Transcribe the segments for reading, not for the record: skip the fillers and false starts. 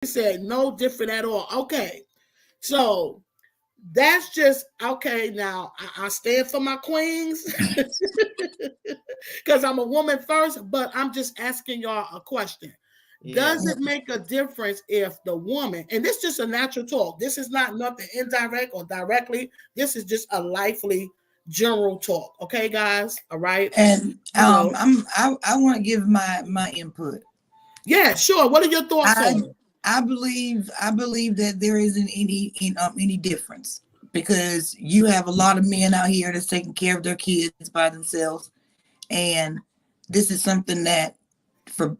said no different at all. Okay, so that's just okay. Now I stand for my queens because I'm a woman first, but I'm just asking y'all a question. Does it make a difference if the woman, and this is just a natural talk, this is not nothing indirect or directly, this is just a lively general talk, okay, guys? All right. And You know, I want to give my input. yeah, sure. What are your thoughts I on it? I believe that there isn't any difference, because you have a lot of men out here that's taking care of their kids by themselves, and this is something that, for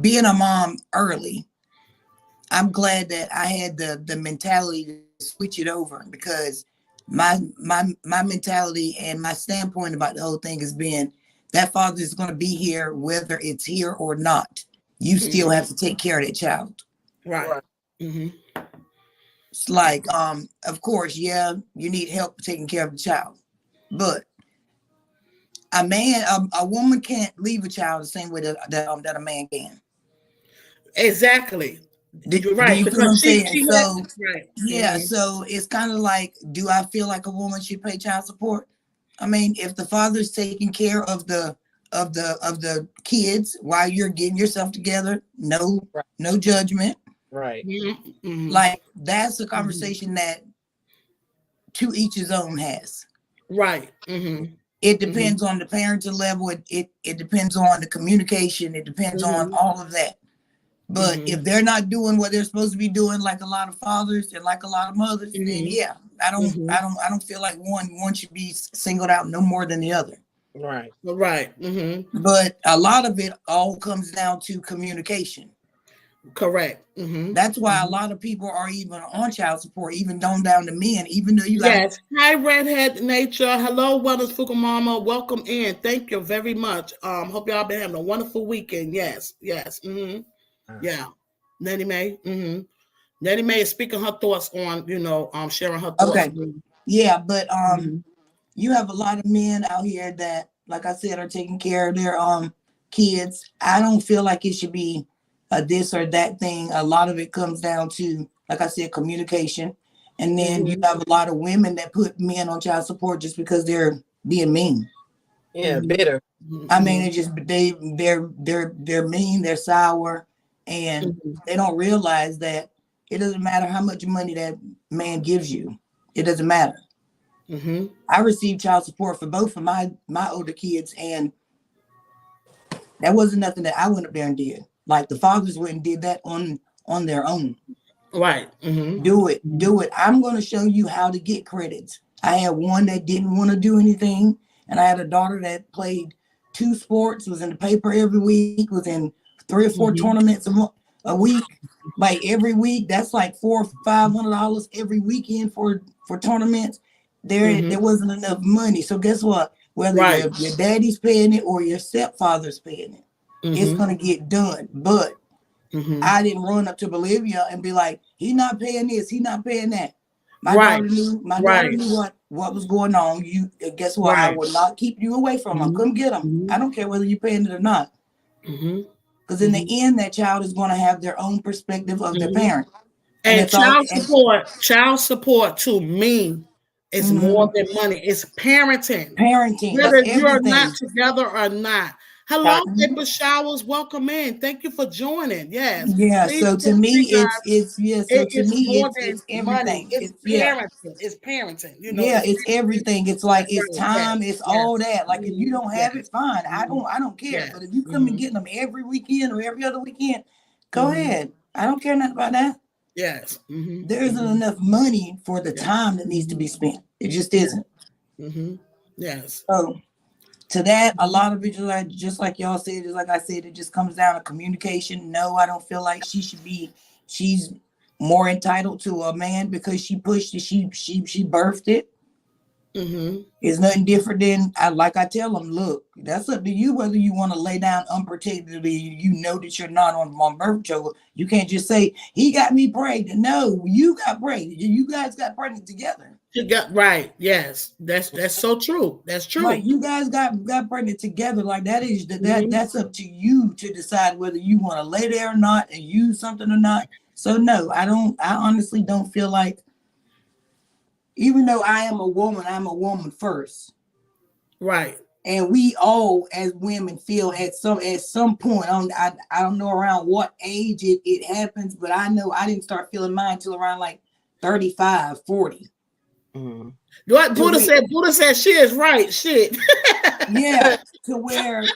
being a mom early, I'm glad that I had the mentality to switch it over, because my mentality and my standpoint about the whole thing has been that father is going to be here whether it's here or not. You still have to take care of that child. Right. Mm-hmm. It's like, of course, yeah, you need help taking care of the child, but a woman can't leave a child the same way that a man can. Exactly. You're Do right you feel what I'm because saying? she had So right. yeah, Mm-hmm. so it's kind of like, do I feel like a woman should pay child support? I mean, if the father's taking care of the kids while you're getting yourself together, no judgment. Right. Mm-hmm. Mm-hmm. Like, that's a Mm-hmm. conversation that to each his own has. Right. Mm-hmm. It Mm-hmm. depends on the parenting level. It depends on the communication. It depends on Mm-hmm. all of that. But Mm-hmm. if they're not doing what they're supposed to be doing, like a lot of fathers and like a lot of mothers, then Mm-hmm. yeah, I don't, Mm-hmm. I don't, I don't feel like one should be singled out no more than the other. Right. Right. Mm-hmm. But a lot of it all comes down to communication. Correct. Mm-hmm. That's why a Mm-hmm. lot of people are even on child support, even down to men, even though you got. Yes. Hi, Redhead Nature. Hello, Wellness Fukumama. Welcome in. Thank you very much. Hope y'all been having a wonderful weekend. Yes. Yes. Mm-hmm. Yeah. Nettie Mae. Mm-hmm. Nettie Mae is speaking her thoughts on, sharing her thoughts. Okay, yeah, but Mm-hmm. you have a lot of men out here that, like I said, are taking care of their kids. I don't feel like it should be a this or that thing. A lot of it comes down to, like I said, communication. And then you Mm-hmm. have a lot of women that put men on child support just because they're being mean. Yeah, Mm-hmm. bitter. I mean, Mm-hmm. it just they're mean, they're sour, and Mm-hmm. they don't realize that it doesn't matter how much money that man gives you. It doesn't matter. Mm-hmm. I received child support for both of my older kids, and that wasn't nothing that I went up there and did. Like, the fathers went and did that on their own. Right. Mm-hmm. Do it. I'm going to show you how to get credits. I had one that didn't want to do anything, and I had a daughter that played 2 sports, was in the paper every week, was in 3 or 4 Mm-hmm. tournaments a week. Like, every week, that's like $400 or $500 every weekend for tournaments. There Mm-hmm. wasn't enough money. So guess what? Whether Right. your daddy's paying it or your stepfather's paying it, it's Mm-hmm. gonna get done. But Mm-hmm. I didn't run up to Bolivia and be like, he's not paying this, he's not paying that. My Right. daughter knew. My daughter Right. knew what was going on. You guess what? I Right. will not keep you away from him. Mm-hmm. Come get him. Mm-hmm. I don't care whether you're paying it or not. Mm-hmm. Because in the end, that child is going to have their own perspective of their Mm-hmm. parent, and And that's all. child support to me is more Mhm. than money. It's parenting. Parenting, it's Whether you're not everything. together or not. Hi. Hello, Mhm. Paper Showers. Welcome in. Thank you for joining. Yes. Yeah. Please So to feel free, me, guys. it's yeah. So It to is me, more it's than it's money. everything. It's It's yeah. parenting. It's parenting. Yeah, It's it's parenting. everything. It's like, it's Right. Yes. time, it's all Yes. that. Like, if you Mhm. don't have Yes. it, fine. I Mhm. don't I don't care. Yes. But if you come and Mhm. get them every weekend or every other weekend, go Mhm. ahead. I don't care nothing about that. Yes. Mhm. There isn't Mhm. enough money for the Yeah. time that needs to Mhm. be spent. It just Yeah. isn't. Mhm. Yes. So to that, a Mhm. lot of it, just like y'all said, just like I said, it just comes down to communication. No, I don't feel like she's more entitled to a man because she pushed it, she birthed it. Mhm. It's nothing different than, like I tell them, look, that's up to you whether you want to lay down unprotectedly. You know that you're not on birth control. You can't just say he got me pregnant. No, you got pregnant. You guys got pregnant together. You got right. Yes. That's so true. That's Right, true. you guys got pregnant together. Like, that is Mhm. that's up to you to decide whether you want to lay there or not and use something or not. So no, I honestly don't feel like, even though I am a woman, I'm a woman first. Right. And we all as women feel at some point, I don't know around what age it happens, but I know I didn't start feeling mine till around like 35, 40. Mm. What Buddha said? Buddha said she is right. Shit. Yeah, to where as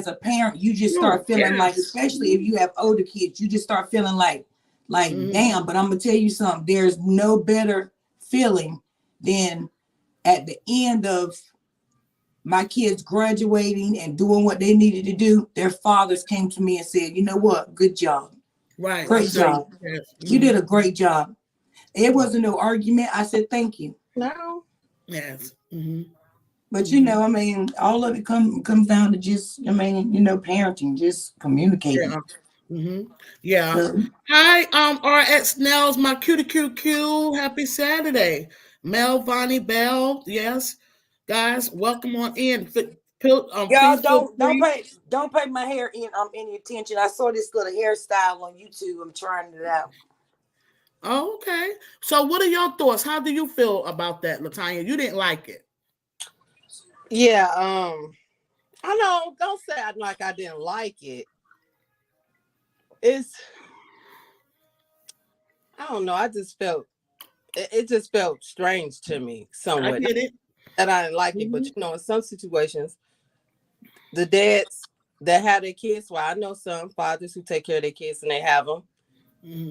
a parent, you just start feeling like, especially if you have older kids, you just start feeling like damn. But I'm gonna tell you something. There's no better feeling than at the end of my kids graduating and doing what they needed to do. Their fathers came to me and said, "You know what? Good job. Right. Great job. You did a great job." It wasn't no argument. I said, "Thank you." No. Yes. But you know, I mean, all of it comes down to just, I mean, you know, parenting, just communicating. Yeah. So, Hi, RX Nels, my QQ. Happy Saturday. Mel, Vonnie, Bell. Yes. Guys, welcome on in. y'all don't pay my hair any attention. I saw this little hairstyle on YouTube. I'm trying it out. Oh, okay. So what are your thoughts? How do you feel about that, Latanya? You didn't like it. Yeah, I know, don't say I like I didn't like it. I don't know, I just felt it just felt strange to me somewhat. I get it. That I didn't like it, but you know, in some situations, the dads that have their kids, well, I know some fathers who take care of their kids and they have them,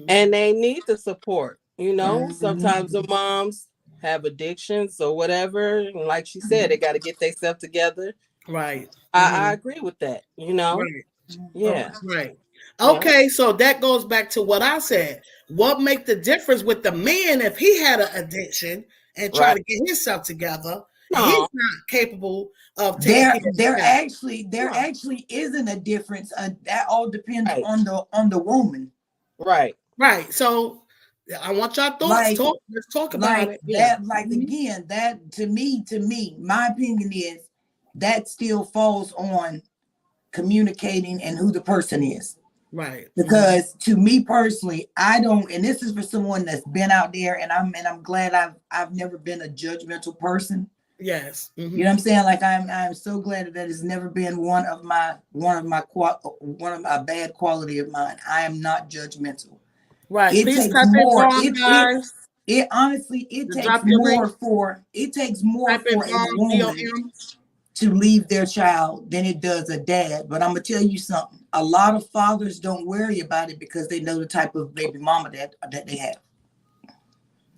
and they need the support. You know, sometimes the moms have addictions or whatever, and like she said, they got to get themselves together. Right. I agree with that. You know, yeah, right. Okay, so that goes back to what I said. What make the difference with the man if he had an addiction and try to get himself together? No. He's not capable of taking there actually isn't a difference. That all depends on the woman. Right. Right. So I want y'all thoughts. Let's talk about it. That, again, that to me, my opinion is that still falls on communicating and who the person is. Right. Because to me personally, I don't, and this is for someone that's been out there, and I'm glad I've never been a judgmental person. Yes. You know what I'm saying? Like I'm so glad that it's never been one of my bad quality of mine. I am not judgmental. Right. It takes more. It honestly takes more for a woman to leave their child than it does a dad. But I'm gonna tell you something. A lot of fathers don't worry about it because they know the type of baby mama that they have.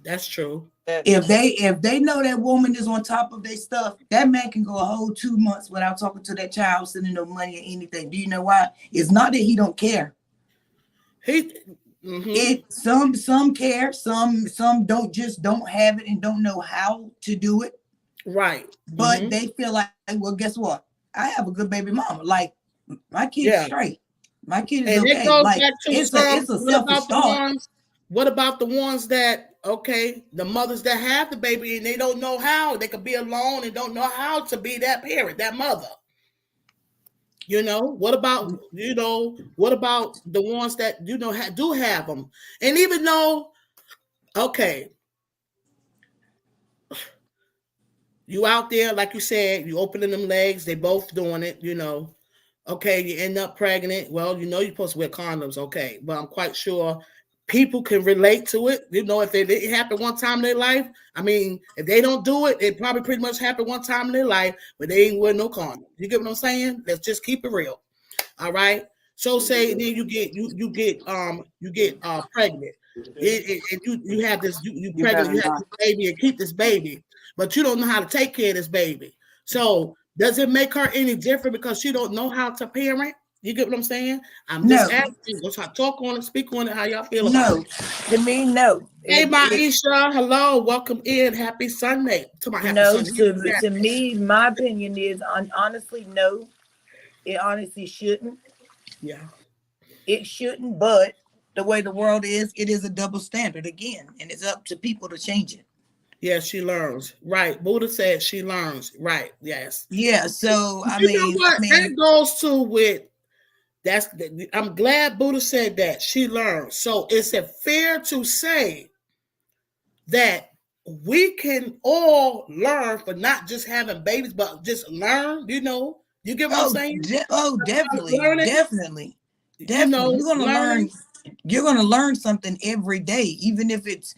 That's true. If they know that woman is on top of their stuff, that man can go a whole 2 months without talking to that child, sending no money or anything. Do you know why? It's not that he don't care. Some care, some don't have it and don't know how to do it. Right. But they feel like, well, guess what? I have a good baby mama. Like my kid's straight. My kid is okay. It goes like back to it's a selfish thought. What about the ones that, the mothers that have the baby and they don't know how, they could be alone and don't know how to be that parent, that mother? You know, what about the ones that, do have them? And even though, you out there, like you said, you opening them legs, they both doing it, you end up pregnant. Well, you're supposed to wear condoms, but I'm quite sure people can relate to it. If it happened one time in their life, I mean, if they don't do it, it probably pretty much happened one time in their life, but they ain't wear no condom. You get what I'm saying? Let's just keep it real. All right. So say then you get pregnant. You have this, you pregnant, you have this baby and keep this baby, but you don't know how to take care of this baby. So does it make her any different because she don't know how to parent? You get what I'm saying? I'm just asking. Let's talk on it, speak on it. How y'all feel about it? To me, no. Hey, Maisha, hello, welcome in. Happy Sunday. To me, my opinion is honestly, no. It honestly shouldn't. Yeah. It shouldn't, but the way the world is, it is a double standard again, and it's up to people to change it. Yeah, she learns. Right. Buddha said she learns. Right. Yes. Yeah. So That goes to with I'm glad Buddha said that. She learned. So is it fair to say that we can all learn for not just having babies, but just learn, you get what I'm saying? Definitely. Learning, Definitely. You're gonna learn something every day, even if it's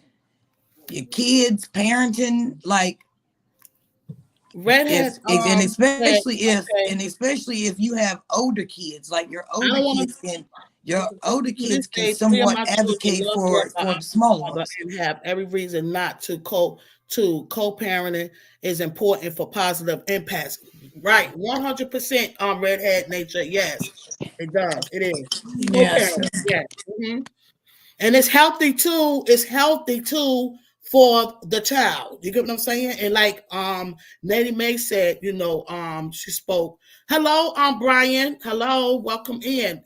your kids, parenting, like Redhead, and especially if you have older kids, like your older kids can somewhat advocate for the smaller ones. And have every reason not to co-parenting is important for positive impacts. Right, 100% on redhead nature. Yes, it does. It is. Yes. Yes. Mm-hmm. And it's healthy too. It's healthy too for the child. You get what I'm saying? And like Nettie Mae said, she spoke. Hello, Brian. Hello, welcome in.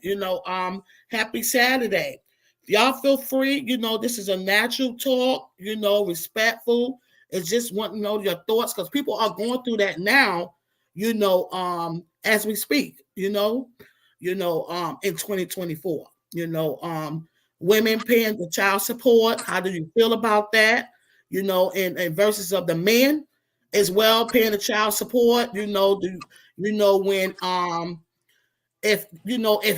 Happy Saturday. Y'all feel free. This is a natural talk, respectful. It's just wanting to know your thoughts because people are going through that now, as we speak, in 2024. Women paying the child support. How do you feel about that? And versus of the men as well paying the child support. When if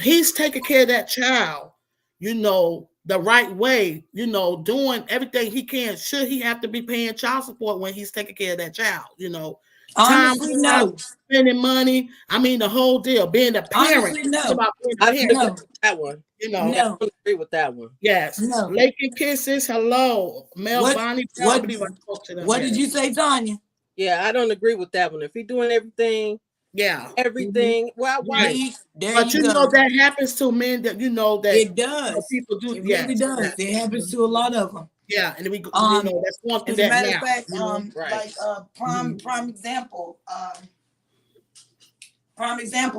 he's taking care of that child, the right way, doing everything he can, should he have to be paying child support when he's taking care of that child? Honestly, no. Spending money. I mean, the whole deal. Being a parent. Honestly, no. About being a I parent. agree with that one. No. I agree with that one. Yes. No. Lake and Kisses. Hello. Mel Bonnie. What did you say, Tanya? Yeah, I don't agree with that one. If he's doing everything, everything. Well, why? But you know that happens to men that that it does. People do. It really does. It happens to a lot of them. Yeah, and we that's going through that matter now. Of fact, right. Prime example.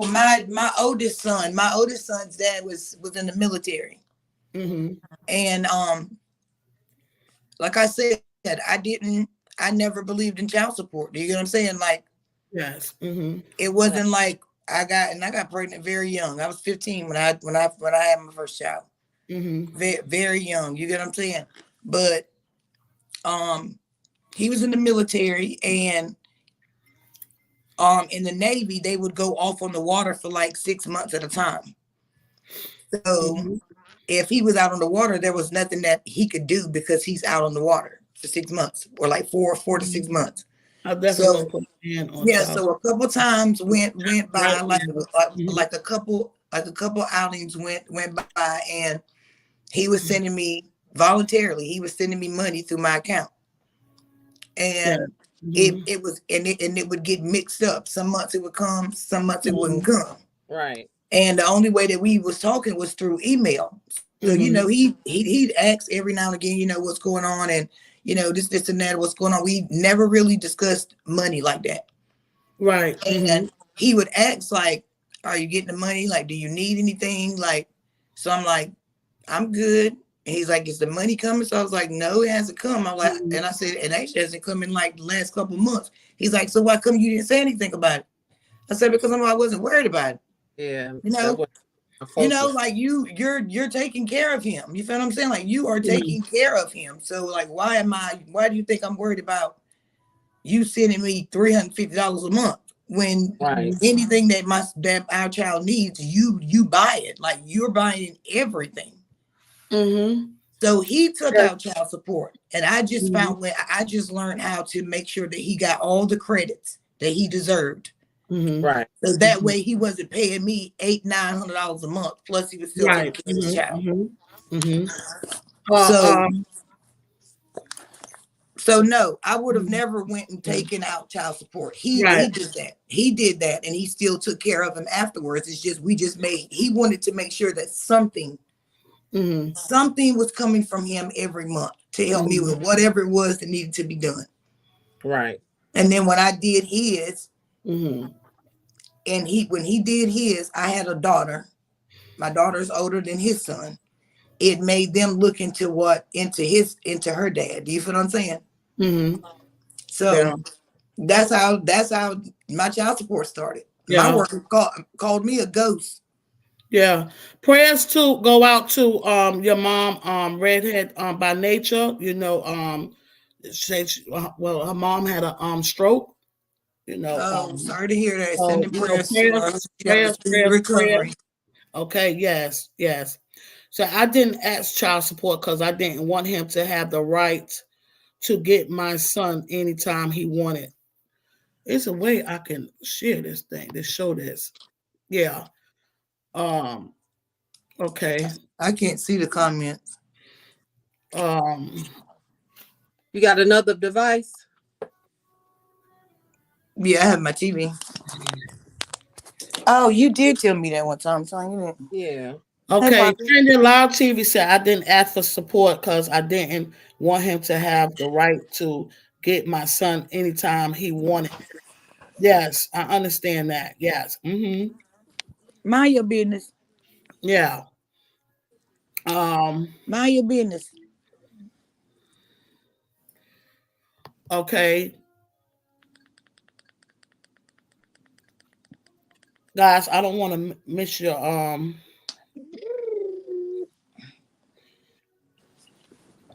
My oldest son's dad was in the military, and like I said, I never believed in child support. Do you get what I'm saying? Like, yes, it wasn't like I got pregnant very young. I was 15 when I had my first child. Very, very young. You get what I'm saying? But he was in the military, and in the Navy they would go off on the water for like 6 months at a time. So if he was out on the water, there was nothing that he could do because he's out on the water for 6 months, or like 4 to 6 months. So a couple times went by, like a couple outings went by, and he was sending me voluntarily. He was sending me money through my account, and it would get mixed up. Some months it would come, some months it wouldn't come. Right. And the only way that we was talking was through email. So he'd ask every now and again, what's going on, and this and that, what's going on. We never really discussed money like that. Right. And he would ask, like, are you getting the money? Like, do you need anything? Like, so I'm like, I'm good. And he's like, is the money coming? So I was like, no, it hasn't come. I'm like, and I said, it actually hasn't come in like the last couple of months. He's like, so why come you didn't say anything about it? I said, because I wasn't worried about it. Yeah. Like you're taking care of him. You feel what I'm saying? Like, you are taking care of him. So like, why do you think I'm worried about you sending me $350 a month when anything that our child needs, you buy it? Like, you're buying everything. So he took out child support, and I just I just learned how to make sure that he got all the credits that he deserved. Right. So that way he wasn't paying me $800-900 a month. Plus he was still taking care of his child. So no, I would have never went and taken out child support. He did that. He did that, and he still took care of him afterwards. It's just he wanted to make sure that something was coming from him every month to help me with whatever it was that needed to be done. Right. And then when I did his, and when he did his, I had a daughter. My daughter's older than his son. It made them look into her dad. Do you feel what I'm saying? So that's how my child support started. My worker called me a ghost Yeah. Prayers to go out to your mom, redhead by nature. Well, her mom had a stroke. You know, Oh, sorry to hear that. so Sending prayers to prayers, her. She have a prayers, speedy prayers, prayers. recovery. Okay, yes, yes. So I didn't ask child support because I didn't want him to have the right to get my son anytime he wanted. It's a way I can share this thing to show this. Yeah. Um. Okay. I can't see the comments. Um. You got another device? Yeah, I have my TV. Oh, you did tell me that one time, son. You didn't. Yeah. Okay. Tanya Loud TV said I didn't ask for support because I didn't want him to have the right to get my son anytime he wanted. Yes, I understand that. Yes. Mm-hmm. Mind your business. Yeah. Mind your business. Okay. Guys, I don't want to miss your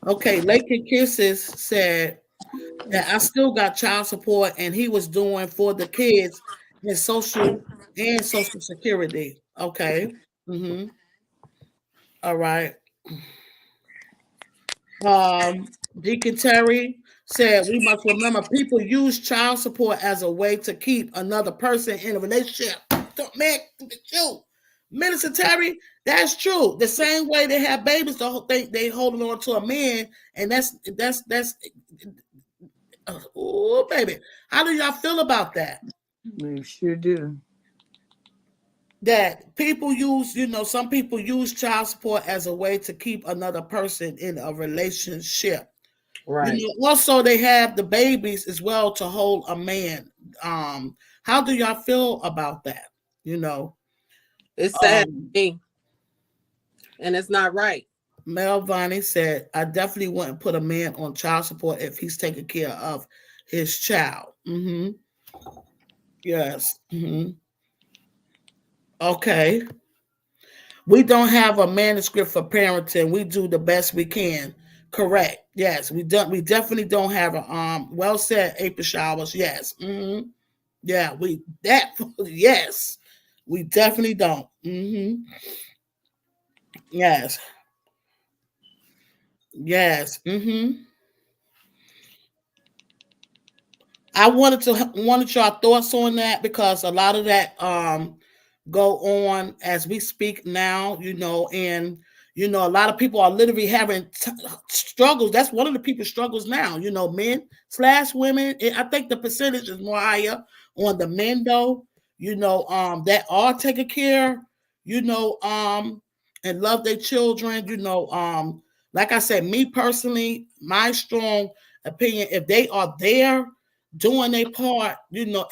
Okay, Lakey Kisses said that I still got child support and he was doing for the kids his social security. Okay. Mm-hmm. All right. Deacon Terry said we must remember people use child support as a way to keep another person in a relationship. Man, you, Minister Terry, that's true. The same way they have babies, they holding on to a man, and that's oh baby. How do y'all feel about that? We sure do. That people use, some people use child support as a way to keep another person in a relationship. Right. Also, they have the babies as well to hold a man. How do y'all feel about that? It's sad to me, and it's not right. Mel Vonnie said, I definitely wouldn't put a man on child support if he's taking care of his child. Mm-hmm. Yes. Mm-hmm. Okay. We don't have a manuscript for parenting. We do the best we can. Correct. Yes, we definitely don't have a well said, April Showers. Yes. Mm-hmm. Yeah, yes. We definitely don't. Mm-hmm. Yes. Yes. Mm-hmm. I wanted your thoughts on that because a lot of that go on as we speak now, and a lot of people are literally having struggles. That's one of the people's struggles now, men/women. I think the percentage is more higher on the men though, that are taking care, and love their children, like I said, me personally, my strong opinion, if they are there doing their part,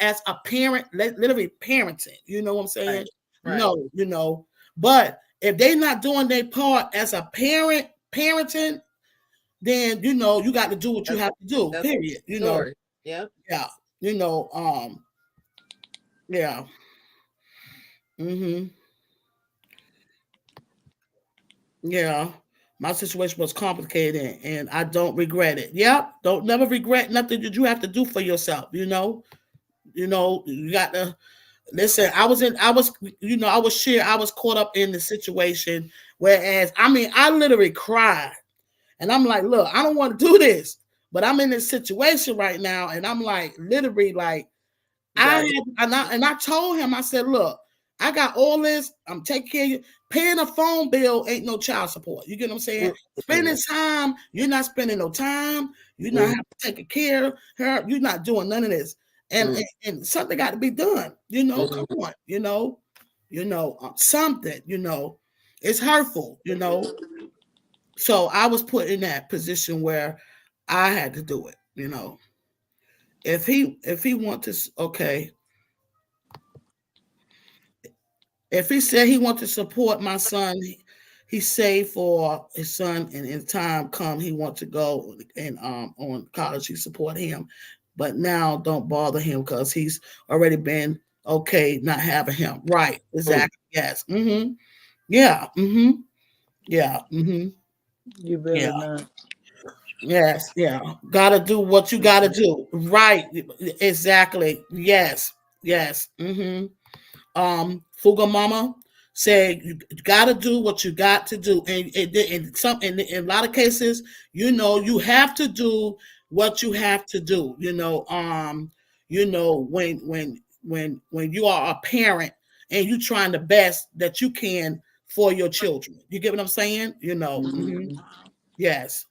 as a parent, literally parenting, you know what I'm saying? Right. No, but if they're not doing their part as a parenting, then, you got to do what you have to do, period. Yeah. Yeah. Yeah. Mm-hmm. Yeah. My situation was complicated and I don't regret it. Yep. Don't never regret nothing that you have to do for yourself, you got to listen. I was caught up in the situation. Whereas, I literally cried and I'm like, look, I don't want to do this, but I'm in this situation right now. And I'm like, literally like, I told him, I said, look, I got all this. I'm taking care of you. Paying a phone bill ain't no child support. You get what I'm saying? Spending time, you're not spending no time. You're not taking care of her. You're not doing none of this. And something got to be done. Come on. Something. It's hurtful. So I was put in that position where I had to do it. If he wants to, okay. If he said he wants to support my son, he saved for his son, and in time come he wants to go and on college. He support him, but now don't bother him because he's already been okay not having him. Right? Exactly. Yes. Mm-hmm. Yeah. Yeah. You better Yeah. not. Yes. Yeah. Gotta do what you gotta do. Right. Exactly. Yes. Yes. Fuga Mama said you gotta do what you got to do. And in a lot of cases, you have to do what you have to do. When you are a parent and you trying the best that you can for your children. You get what I'm saying? Yes.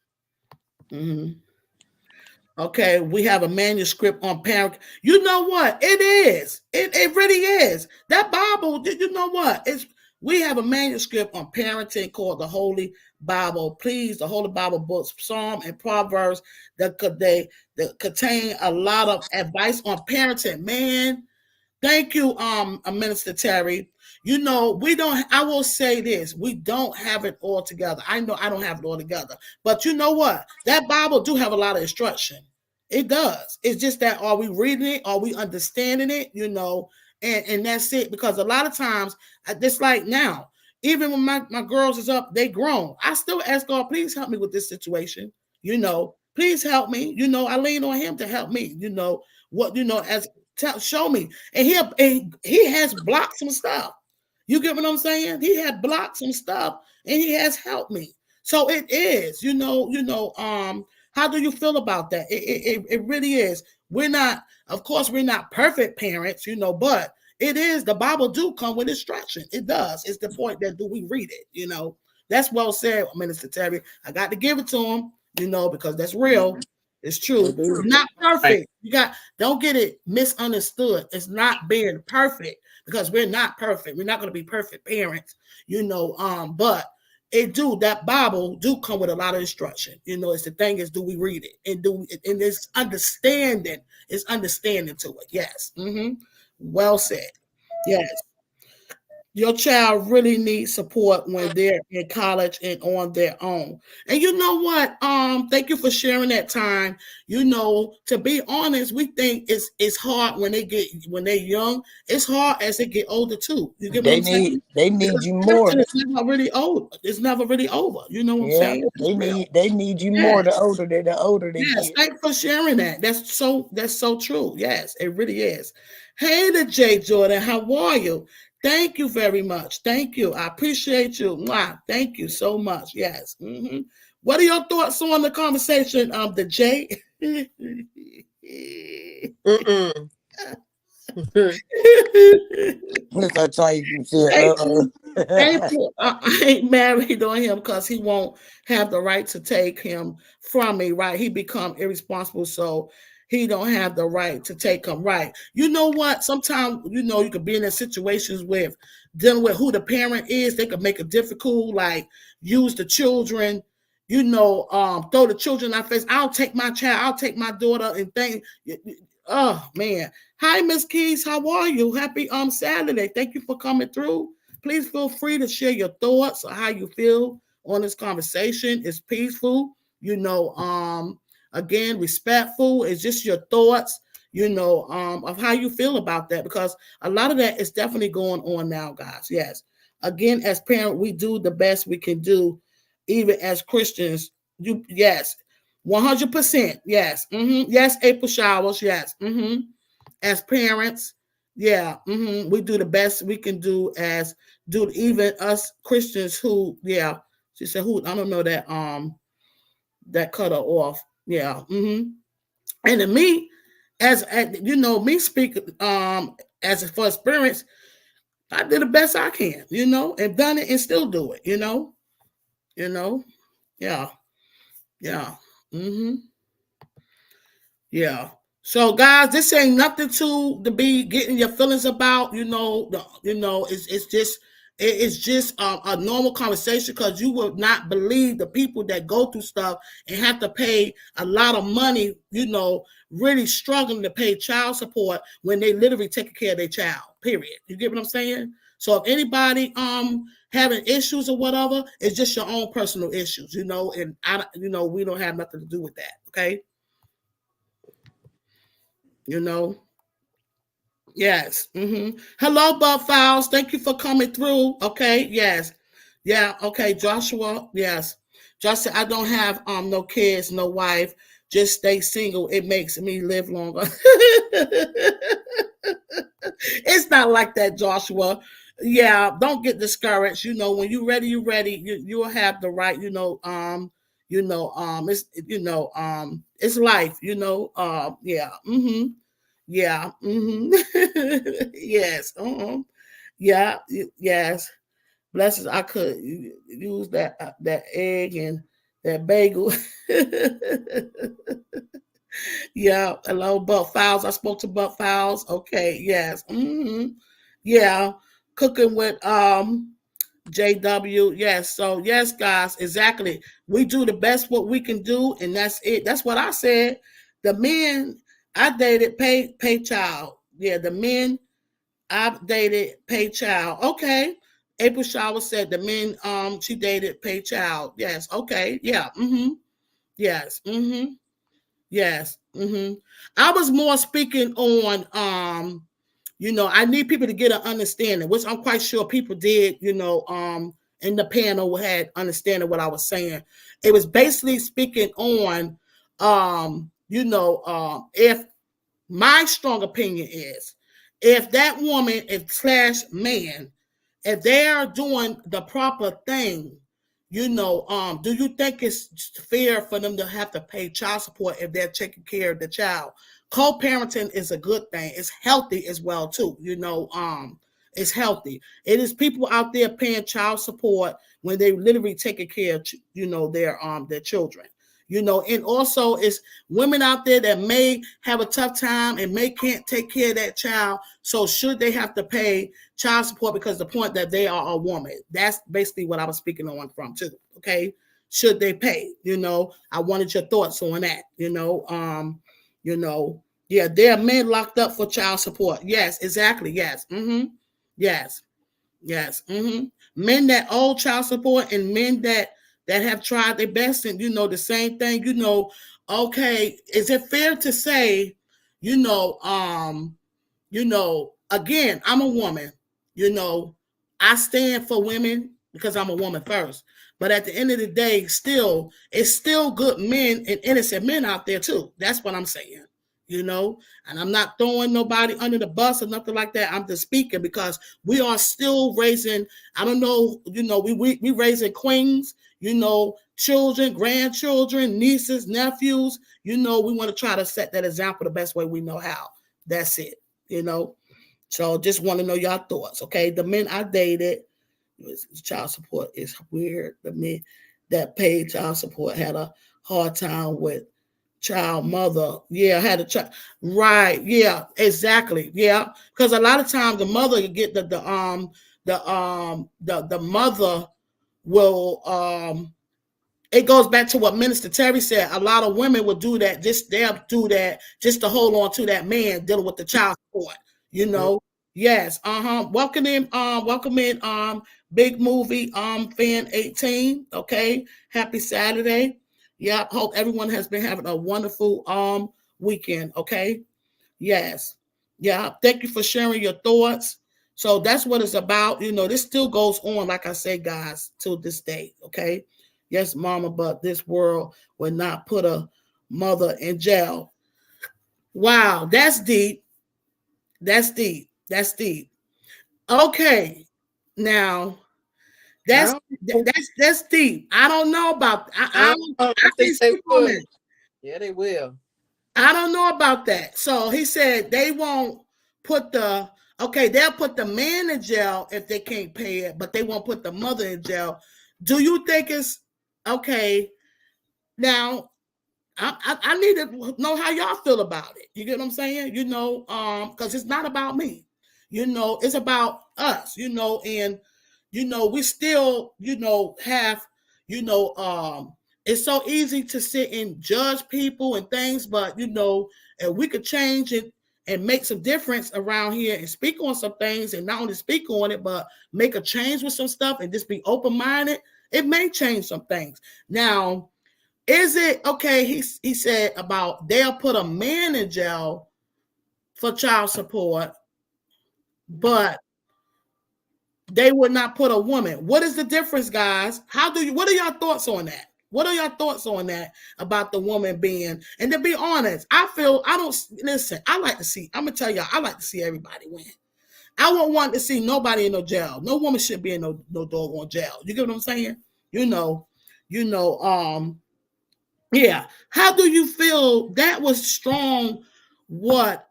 Okay, we have a manuscript on parent. You know what? It is. It really is. That Bible, you know what? We have a manuscript on parenting called the Holy Bible. Please, the Holy Bible books, Psalm and Proverbs, that contain a lot of advice on parenting. Man, thank you, Minister Terry. I will say this, we don't have it all together. I know I don't have it all together. But you know what? That Bible do have a lot of instruction. It does. It's just that, are we reading it? Are we understanding it? And that's it. Because a lot of times, just like now, even when my girls is up, they grown. I still ask God, please help me with this situation. Please help me. I lean on him to help me. Show me. And he has blocked some stuff. You get what I'm saying? He had blocked some stuff and he has helped me. So it is, how do you feel about that? It really is. Of course, we're not perfect parents, but it is, the Bible do come with instruction. It does. It's the point that do we read it, That's well said, Minister Terry. I got to give it to him, because that's real. It's true. We're not perfect. Don't get it misunderstood. It's not being perfect, because we're not perfect. We're not going to be perfect parents, but that Bible do come with a lot of instruction. It's the thing is, do we read it? And it's understanding to it. Yes. Well said. Yes. Your child really needs support when they're in college and on their own. And you know what? Thank you for sharing that time. To be honest, we think it's hard when they're young. It's hard as they get older too. You get what I'm saying? They need you more. It's never really old. It's never really over. You know what I'm saying? They need you more the older they Yes, get. thanks for sharing that. That's so true. Yes, it really is. Hey, the J Jordan, how are you? Thank you very much. Thank you. I appreciate you. Mwah. Thank you so much. Yes. What are your thoughts on the conversation, the J? That's how you say I ain't married on him because he won't have the right to take him from me, right? He become irresponsible, so he don't have the right to take him, right? You know what? Sometimes, you could be in situations with dealing with who the parent is. They could make it difficult, like use the children, throw the children in our face. I'll take my child, I'll take my daughter and think, oh man. Hi, Miss Keys. How are you? Happy Saturday. Thank you for coming through. Please feel free to share your thoughts or how you feel on this conversation. It's peaceful, again, respectful. It's just your thoughts, of how you feel about that, because a lot of that is definitely going on now, guys. Yes. Again, as parents, we do the best we can do, even as Christians. Yes, 100%. Yes. Yes, April Showers. Yes. As parents, yeah, we do the best we can do even us Christians who, yeah, she said who, I don't know that cut her off. Yeah. And then me, as me speak as for experience, I did the best I can, and done it and still do it, yeah. Yeah. Yeah. So guys, this ain't nothing to be getting your feelings about, it's just a normal conversation, because you will not believe the people that go through stuff and have to pay a lot of money, really struggling to pay child support when they literally taking care of their child, period. You get what I'm saying? So if anybody having issues or whatever, it's just your own personal issues, and we don't have nothing to do with that. Okay. Yes. Hello, Bob Files. Thank you for coming through. Okay. Yes. Yeah, okay, Joshua. Yes. Joshua, I don't have no kids, no wife. Just stay single. It makes me live longer. It's not like that, Joshua. Yeah, don't get discouraged. You know, when you're ready, you're ready. You'll have the right, it's life, yeah. Yeah. Yes. Yeah, yes. Blessings, I could use that egg and that bagel. Yeah, hello, Buck Fowles. I spoke to Buck Fowles. Okay, yes. Yeah, cooking with JW. Yes. So yes, guys, exactly. We do the best what we can do, and that's it. That's what I said. The men I dated pay child. Yeah, the men I dated pay child. Okay. April Shower said the men she dated pay child. Yes. Okay. Yeah. Yes. Yes. I was more speaking on I need people to get an understanding, which I'm quite sure people did, in the panel had understanding what I was saying. It was basically speaking on if my strong opinion is if that woman / man, if they are doing the proper thing, do you think it's fair for them to have to pay child support if they're taking care of the child? Co-parenting is a good thing. It's healthy as well too. It's healthy. It is people out there paying child support when they literally taking care of their children. And also it's women out there that may have a tough time and can't take care of that child. So should they have to pay child support because the point that they are a woman? That's basically what I was speaking on from too. Okay. Should they pay? I wanted your thoughts on that. Yeah, there are men locked up for child support. Yes, exactly. Yes. Yes. Yes. Men that owe child support and men that have tried their best and the same thing, okay, is it fair to say, again, I'm a woman, I stand for women because I'm a woman first. But at the end of the day, it's still good men and innocent men out there too. That's what I'm saying. And I'm not throwing nobody under the bus or nothing like that. I'm just speaking because we are still raising, I don't know, we raising queens, children, grandchildren, nieces, nephews, we want to try to set that example the best way we know how. That's it, So just want to know your thoughts, okay? The men I dated, child support is weird. The men that paid child support had a hard time with child mother. Yeah, had a child. Right. Yeah, exactly. Yeah. Because a lot of times the mother get the mother will it goes back to what Minister Terry said. A lot of women will do that, they'll do that just to hold on to that man dealing with the child support, Yes. Welcome in, Big Movie fan 18. Okay. Happy Saturday. Yeah, hope everyone has been having a wonderful weekend. Okay. Yes. Yeah. Thank you for sharing your thoughts. So that's what it's about. This still goes on, like I say, guys, till this day. Okay. Yes, mama, but this world will not put a mother in jail. Wow, that's deep. That's deep. That's deep. Okay. Now that's deep. I don't know about I think they will. Yeah, they will. I don't know about that. So he said they won't put they'll put the man in jail if they can't pay it, but they won't put the mother in jail. Do you think it's okay? Now, I need to know how y'all feel about it. You get what I'm saying? Because it's not about me. It's about us, and we still, have, it's so easy to sit and judge people and things, but if we could change it and make some difference around here and speak on some things, and not only speak on it, but make a change with some stuff and just be open-minded, it may change some things. Now, is it okay? He said about they'll put a man in jail for child support, but they would not put a woman. What is the difference, guys? What are your thoughts on that? What are your thoughts on that about the woman being, and to be honest, I like to see, I'm gonna tell y'all, I like to see everybody win. I won't want to see nobody in no jail. No woman should be in no doggone jail. You get what I'm saying? Yeah. How do you feel? That was strong. What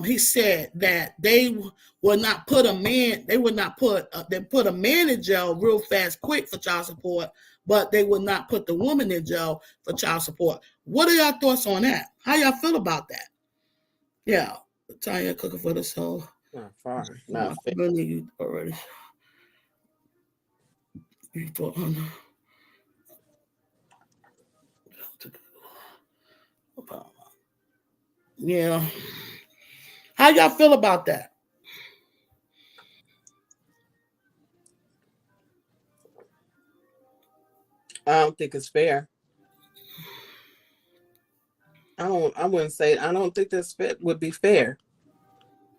he said, that they would not put a man, they put a man in jail real fast, quick for child support, but they would not put the woman in jail for child support. What are your thoughts on that? How y'all feel about that? Yeah, Tanya cooking for the soul. Not far. Not fair. You already. You thought, oh no. Yeah. How y'all feel about that? I don't think it's fair. I wouldn't say, I don't think this would be fair.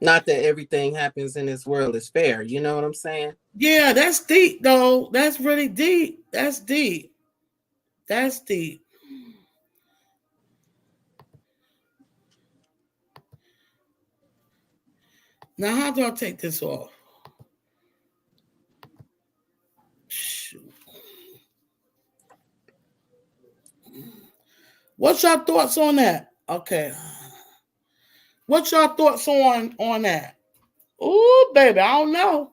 Not that everything happens in this world is fair. You know what I'm saying? Yeah, that's deep though. That's really deep. That's deep. That's deep. Now, how do I take this off? Shoot. What's your thoughts on that? Okay. What's your thoughts on that? Ooh, baby, I don't know.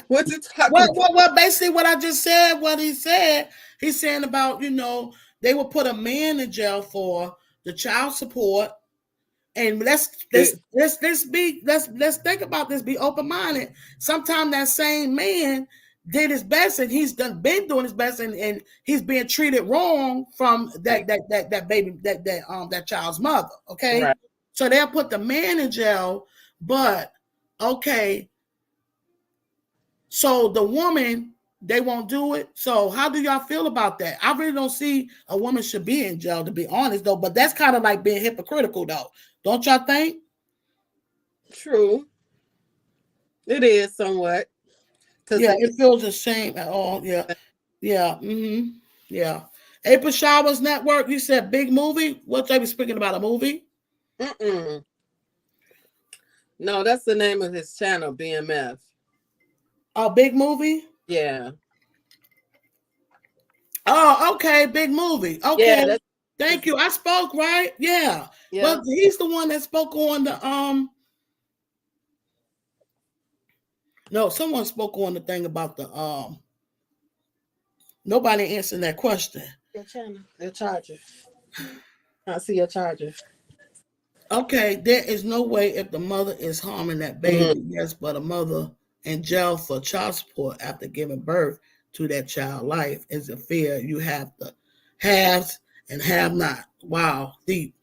What's it talking about? Well, basically what I just said, what he said, he's saying about, they would put a man in jail for the child support. And let's think about this, be open-minded. Sometimes that same man did his best and he's been doing his best and he's being treated wrong from that baby, that child's mother. Okay. Right. So they'll put the man in jail, but okay. So the woman, they won't do it. So how do y'all feel about that? I really don't see a woman should be in jail, to be honest, though. But that's kind of like being hypocritical, though. Don't y'all think? True. It is somewhat. Yeah, it feels the same at all. Yeah. Yeah. Mm-hmm. Yeah. April Showers Network, you said big movie? What they be speaking about, a movie? No, that's the name of his channel, BMF. Oh, big movie? Yeah. Oh, okay, big movie. Okay. Yeah, thank you. I spoke, right? Yeah. But he's the one that spoke on the no, someone spoke on the thing about the nobody answered that question. Your channel, your charger. I see your charger. Okay, there is no way if the mother is harming that baby, yes, but a mother in jail for child support after giving birth to that child life is a fear. You have the haves and have not. Wow, deep.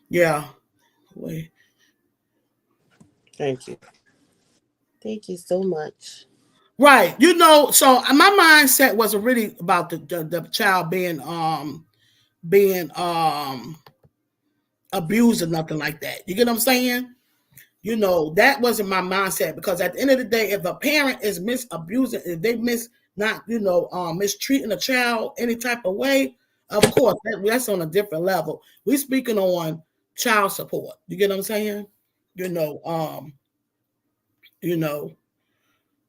Yeah. Wait. Thank you. Thank you so much. Right. So my mindset wasn't really about the child being abused or nothing like that. You get what I'm saying? That wasn't my mindset, because at the end of the day, if a parent is abusing, if they mistreating a child any type of way, of course, that's on a different level. We're speaking on child support. You get what I'm saying?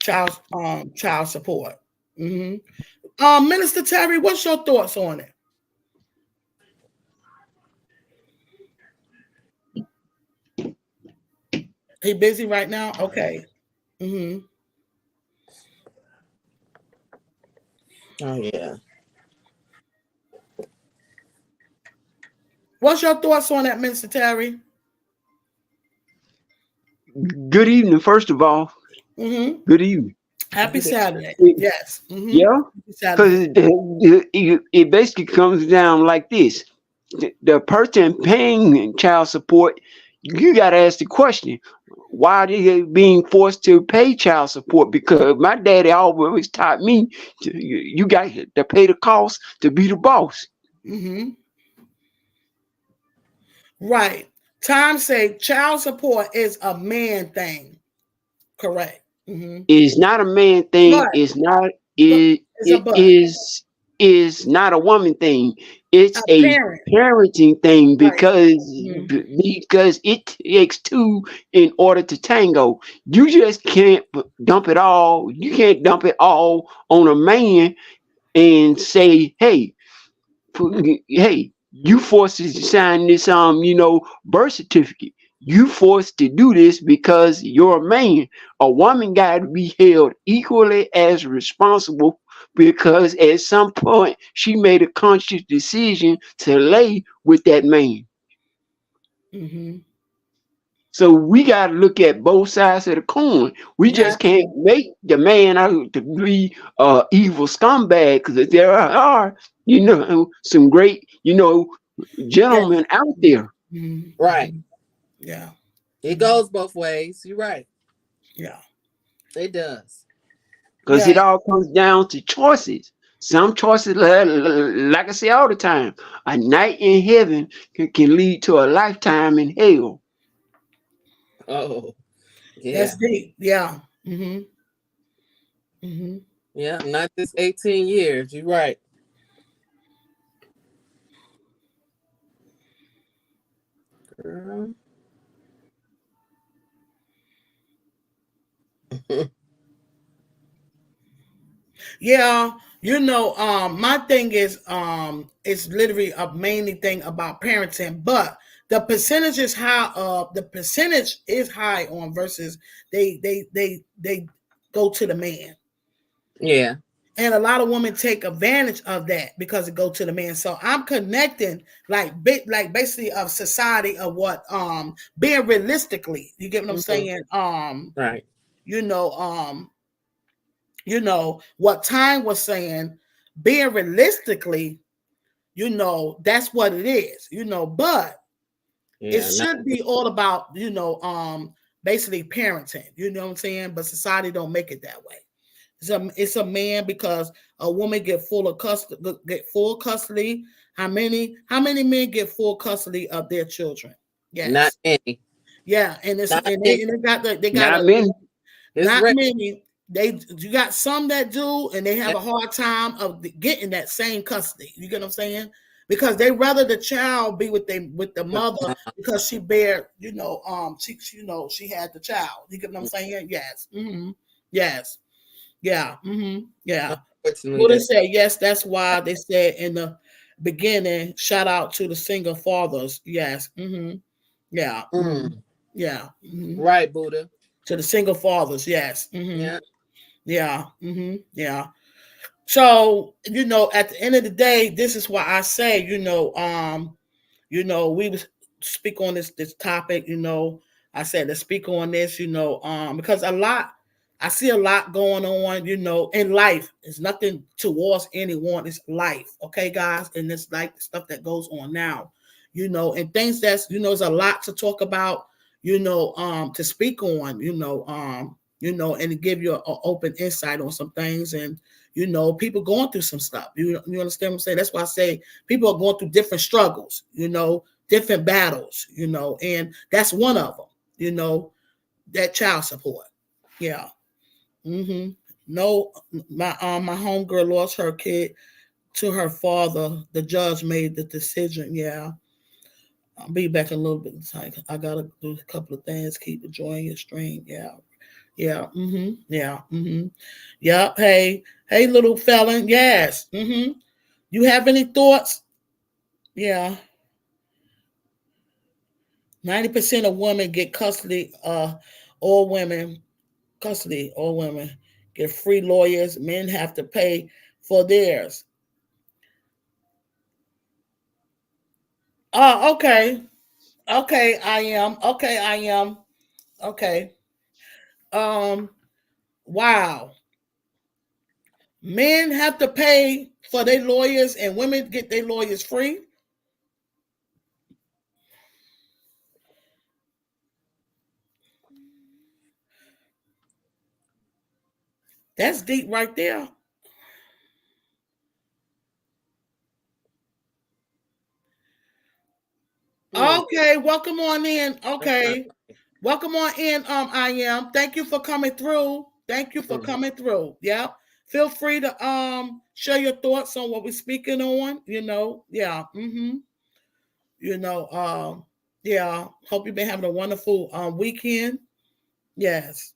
Child support. Minister Terry, what's your thoughts on it? He busy right now? Okay. Oh yeah. What's your thoughts on that, Minister Terry? Good evening, first of all. Good evening. Happy Saturday. Yes. Yeah. Because it basically comes down like this. The person paying child support, you got to ask the question, why are they being forced to pay child support? Because my daddy always taught me, you got to pay the cost to be the boss. Right. Time say child support is a man thing. Correct. It's not a man thing. But It's not. it's a It but. is not a woman thing. It's A a parent. parenting thing Right. because it takes two in order to tango. You just can't dump it all. You can't dump it all on a man and say, "Hey, hey, you forced to sign this birth certificate. You forced to do this because you're a man. A woman got to be held equally as responsible because at some point she made a conscious decision to lay with that man." So we got to look at both sides of the coin. We just can't make the man out to be evil scumbag, because there are, some great, gentlemen out there. Right. Yeah. It goes both ways. You're right. Yeah. It does. Because it all comes down to choices. Some choices, like I say all the time, a night in heaven can lead to a lifetime in hell. Oh, yeah. That's deep. Yeah. Yeah, not this 18 years. You're right. Girl. Yeah, my thing is it's literally a mainly thing about parenting, but the percentage is high. The percentage is high on versus they go to the man. Yeah. And a lot of women take advantage of that because it go to the man. So I'm connecting like basically of society of what being realistically. You get what I'm saying? Right. What Time was saying, being realistically, that's what it is, but it should be all about, basically parenting, you know what I'm saying? But society don't make it that way. It's a man because a woman get full custody. How many men get full custody of their children? Yes. Not any. Yeah, and Not they got Not many. not many. You got some that do, and they have a hard time of getting that same custody. You get what I'm saying? Because they rather the child be with the mother because she bear, she had the child. You get what I'm saying? Yes. Yes. Yeah. Yeah. What they say? Yes, that's why they said in the beginning. Shout out to the single fathers. Yes. Yeah. Yeah. Right, Buddha. To the single fathers. Yes. Yeah. Yeah. Yeah. So, at the end of the day, this is why I say, we speak on this topic, I said to speak on this, because I see a lot going on, in life. It's nothing towards anyone. It's life. Okay, guys. And it's like stuff that goes on now, and things that's, there's a lot to talk about, to speak on, and to give you an open insight on some things. And, people going through some stuff. You understand what I'm saying? That's why I say people are going through different struggles, different battles, and that's one of them, that child support. Yeah. No, my homegirl lost her kid to her father. The judge made the decision. Yeah. I'll be back in a little bit. I gotta do a couple of things. Keep enjoying your stream. Yeah. Yeah. Yeah. Yeah. Hey, little felon. Yes. You have any thoughts? Yeah. 90% of women get custody. All women get free lawyers. Men have to pay for theirs. Oh, okay. Okay, I am. Okay, I am. Okay. Wow. Men have to pay for their lawyers and women get their lawyers free. That's deep right there. Okay. Okay, welcome on in. Okay. Welcome on in, I am. Thank you for coming through. Thank you for coming through. Yeah. Feel free to share your thoughts on what we're speaking on, you know. Yeah. You know, yeah. Hope you've been having a wonderful weekend. Yes.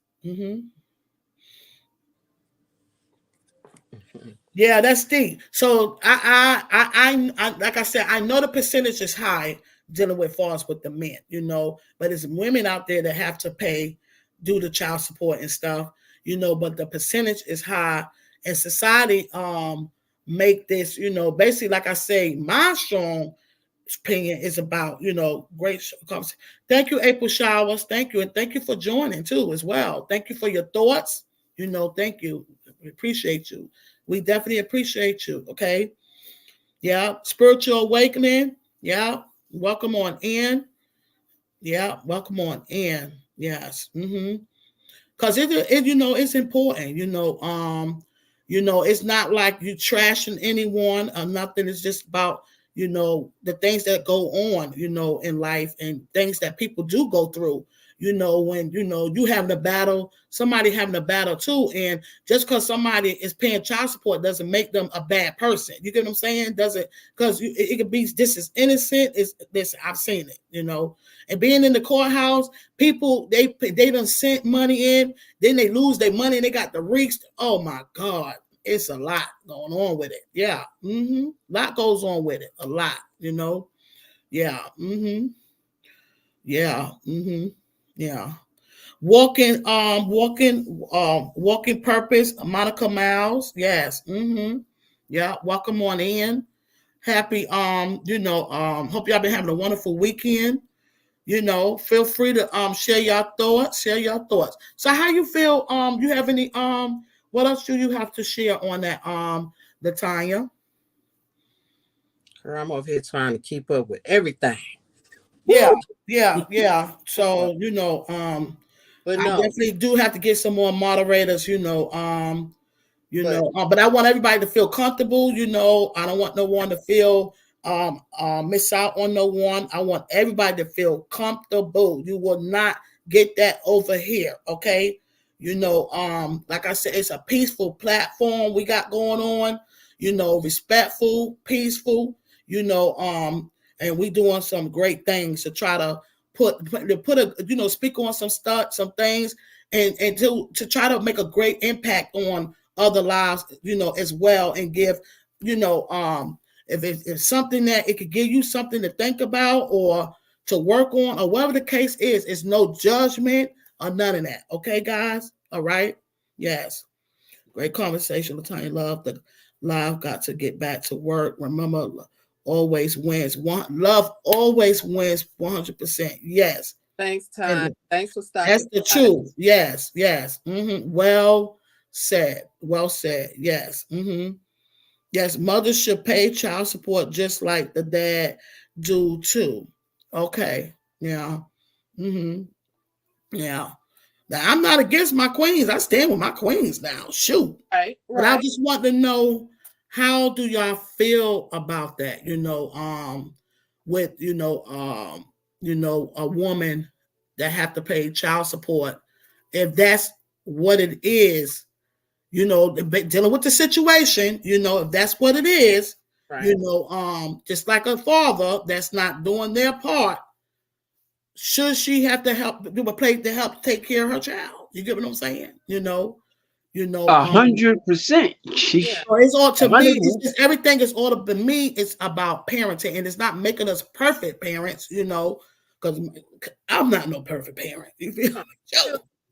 Yeah, that's deep. So I like I said, I know the percentage is high dealing with falls with the men, you know, but it's women out there that have to pay due to child support and stuff, you know, but the percentage is high, and society make this, you know, basically, like I say, my strong opinion is about, you know, great conversation. Thank you, April Showers. Thank you, and thank you for joining too as well. Thank you for your thoughts. You know, thank you. We appreciate you. We definitely appreciate you. Okay. Yeah. Spiritual awakening. Yeah. Welcome on in. Yeah. Welcome on in. Yes. Because it, you know, it's important. You know, it's not like you trashing anyone or nothing. It's just about, you know, the things that go on, you know, in life, and things that people do go through. You know, when, you know, you having a battle, somebody having a battle too. And just because somebody is paying child support doesn't make them a bad person. You get what I'm saying? Doesn't, because it could be, this is innocent. It's this, I've seen it, you know. And being in the courthouse, people, they done sent money in, then they lose their money and they got the reeks. Oh my God. It's a lot going on with it. Yeah. A lot goes on with it. A lot, you know. Yeah. Yeah. Yeah. Walking purpose, Monica Miles. Yes. Yeah. Welcome on in. Happy, you know, hope y'all been having a wonderful weekend. You know, feel free to share your thoughts. So how you feel? You have any what else do you have to share on that, Latanya? Girl, I'm over here trying to keep up with everything. Yeah. So, you know, but I no, definitely do have to get some more moderators, you know, but I want everybody to feel comfortable, you know. I don't want no one to feel miss out on no one. I want everybody to feel comfortable. You will not get that over here, okay? You know, like I said, it's a peaceful platform we got going on, you know, respectful, peaceful, you know, and we doing some great things to try to put a, you know, speak on some stuff, some things, and to try to make a great impact on other lives, you know, as well, and give, you know, if it's something that it could give you something to think about or to work on or whatever the case is, it's no judgment or none of that. Okay, guys? All right? Yes. Great conversation, Latanya. Love the live. Got to get back to work. Remember, always wins. Love always wins 100%. Yes. Thanks, Ty. Thanks for stopping. That's the truth. Yes. Well said. Yes. Yes, mothers should pay child support just like the dad do too. Okay. Yeah. Yeah. Now, I'm not against my queens. I stand with my queens now. Shoot. Right. But I just want to know, how do y'all feel about that? You know, with you know, a woman that have to pay child support, if that's what it is, you know, dealing with the situation, you know, if that's what it is, right. You know, just like a father that's not doing their part, should she have to do a plate to help take care of her child? You get what I'm saying? You know, 100%. It's all to 100%. Me. It's just, everything is all to me. It's about parenting, and it's not making us perfect parents. You know, because I'm not no perfect parent. You feel like,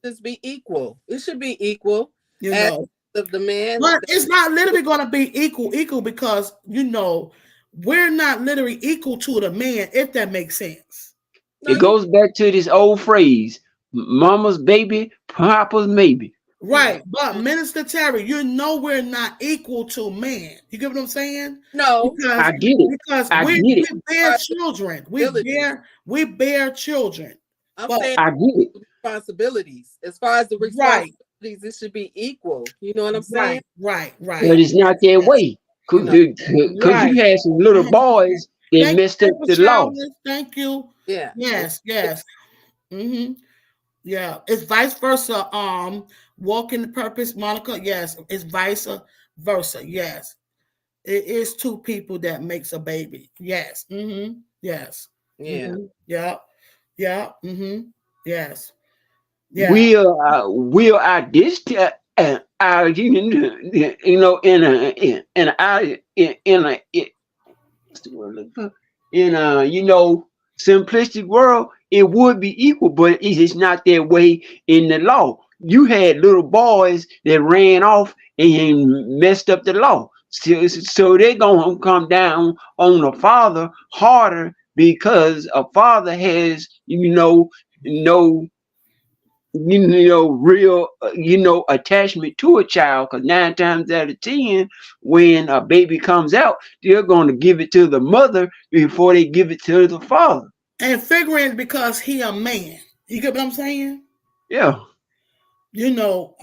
just be equal. It should be equal. You know, of the man, but it's not literally going to be equal because, you know, we're not literally equal to the man, if that makes sense. It goes back to this old phrase: "Mama's baby, Papa's maybe." Right, but Minister Terry, you know we're not equal to man. You get what I'm saying? No, because, I get it. Because we bear children. We bear children. I'm saying I get it. Responsibilities. As far as the responsibilities, it should be equal. You know what I'm saying? Right. But it's not that way. Because you had some little boys that messed up the law. Thank you. Yeah. Yes, yes. Mm-hmm. Yeah. It's vice versa. Walk in the purpose, Monica. Yes, it's vice versa. Yes. It is two people that makes a baby. Yes. Mm-hmm. Yes. Yeah. Mm-hmm. Yeah. Yeah. Mm-hmm. Yes. Yeah. Will I this you know what's the word I'm looking for? In a simplistic world, it would be equal, but it's just not that way in the law. You had little boys that ran off and messed up the law. So they're gonna come down on the father harder because a father has no real attachment to a child, because 9 times out of 10 when a baby comes out, they're going to give it to the mother before they give it to the father. And figuring because he a man. You get what I'm saying? Yeah. You know,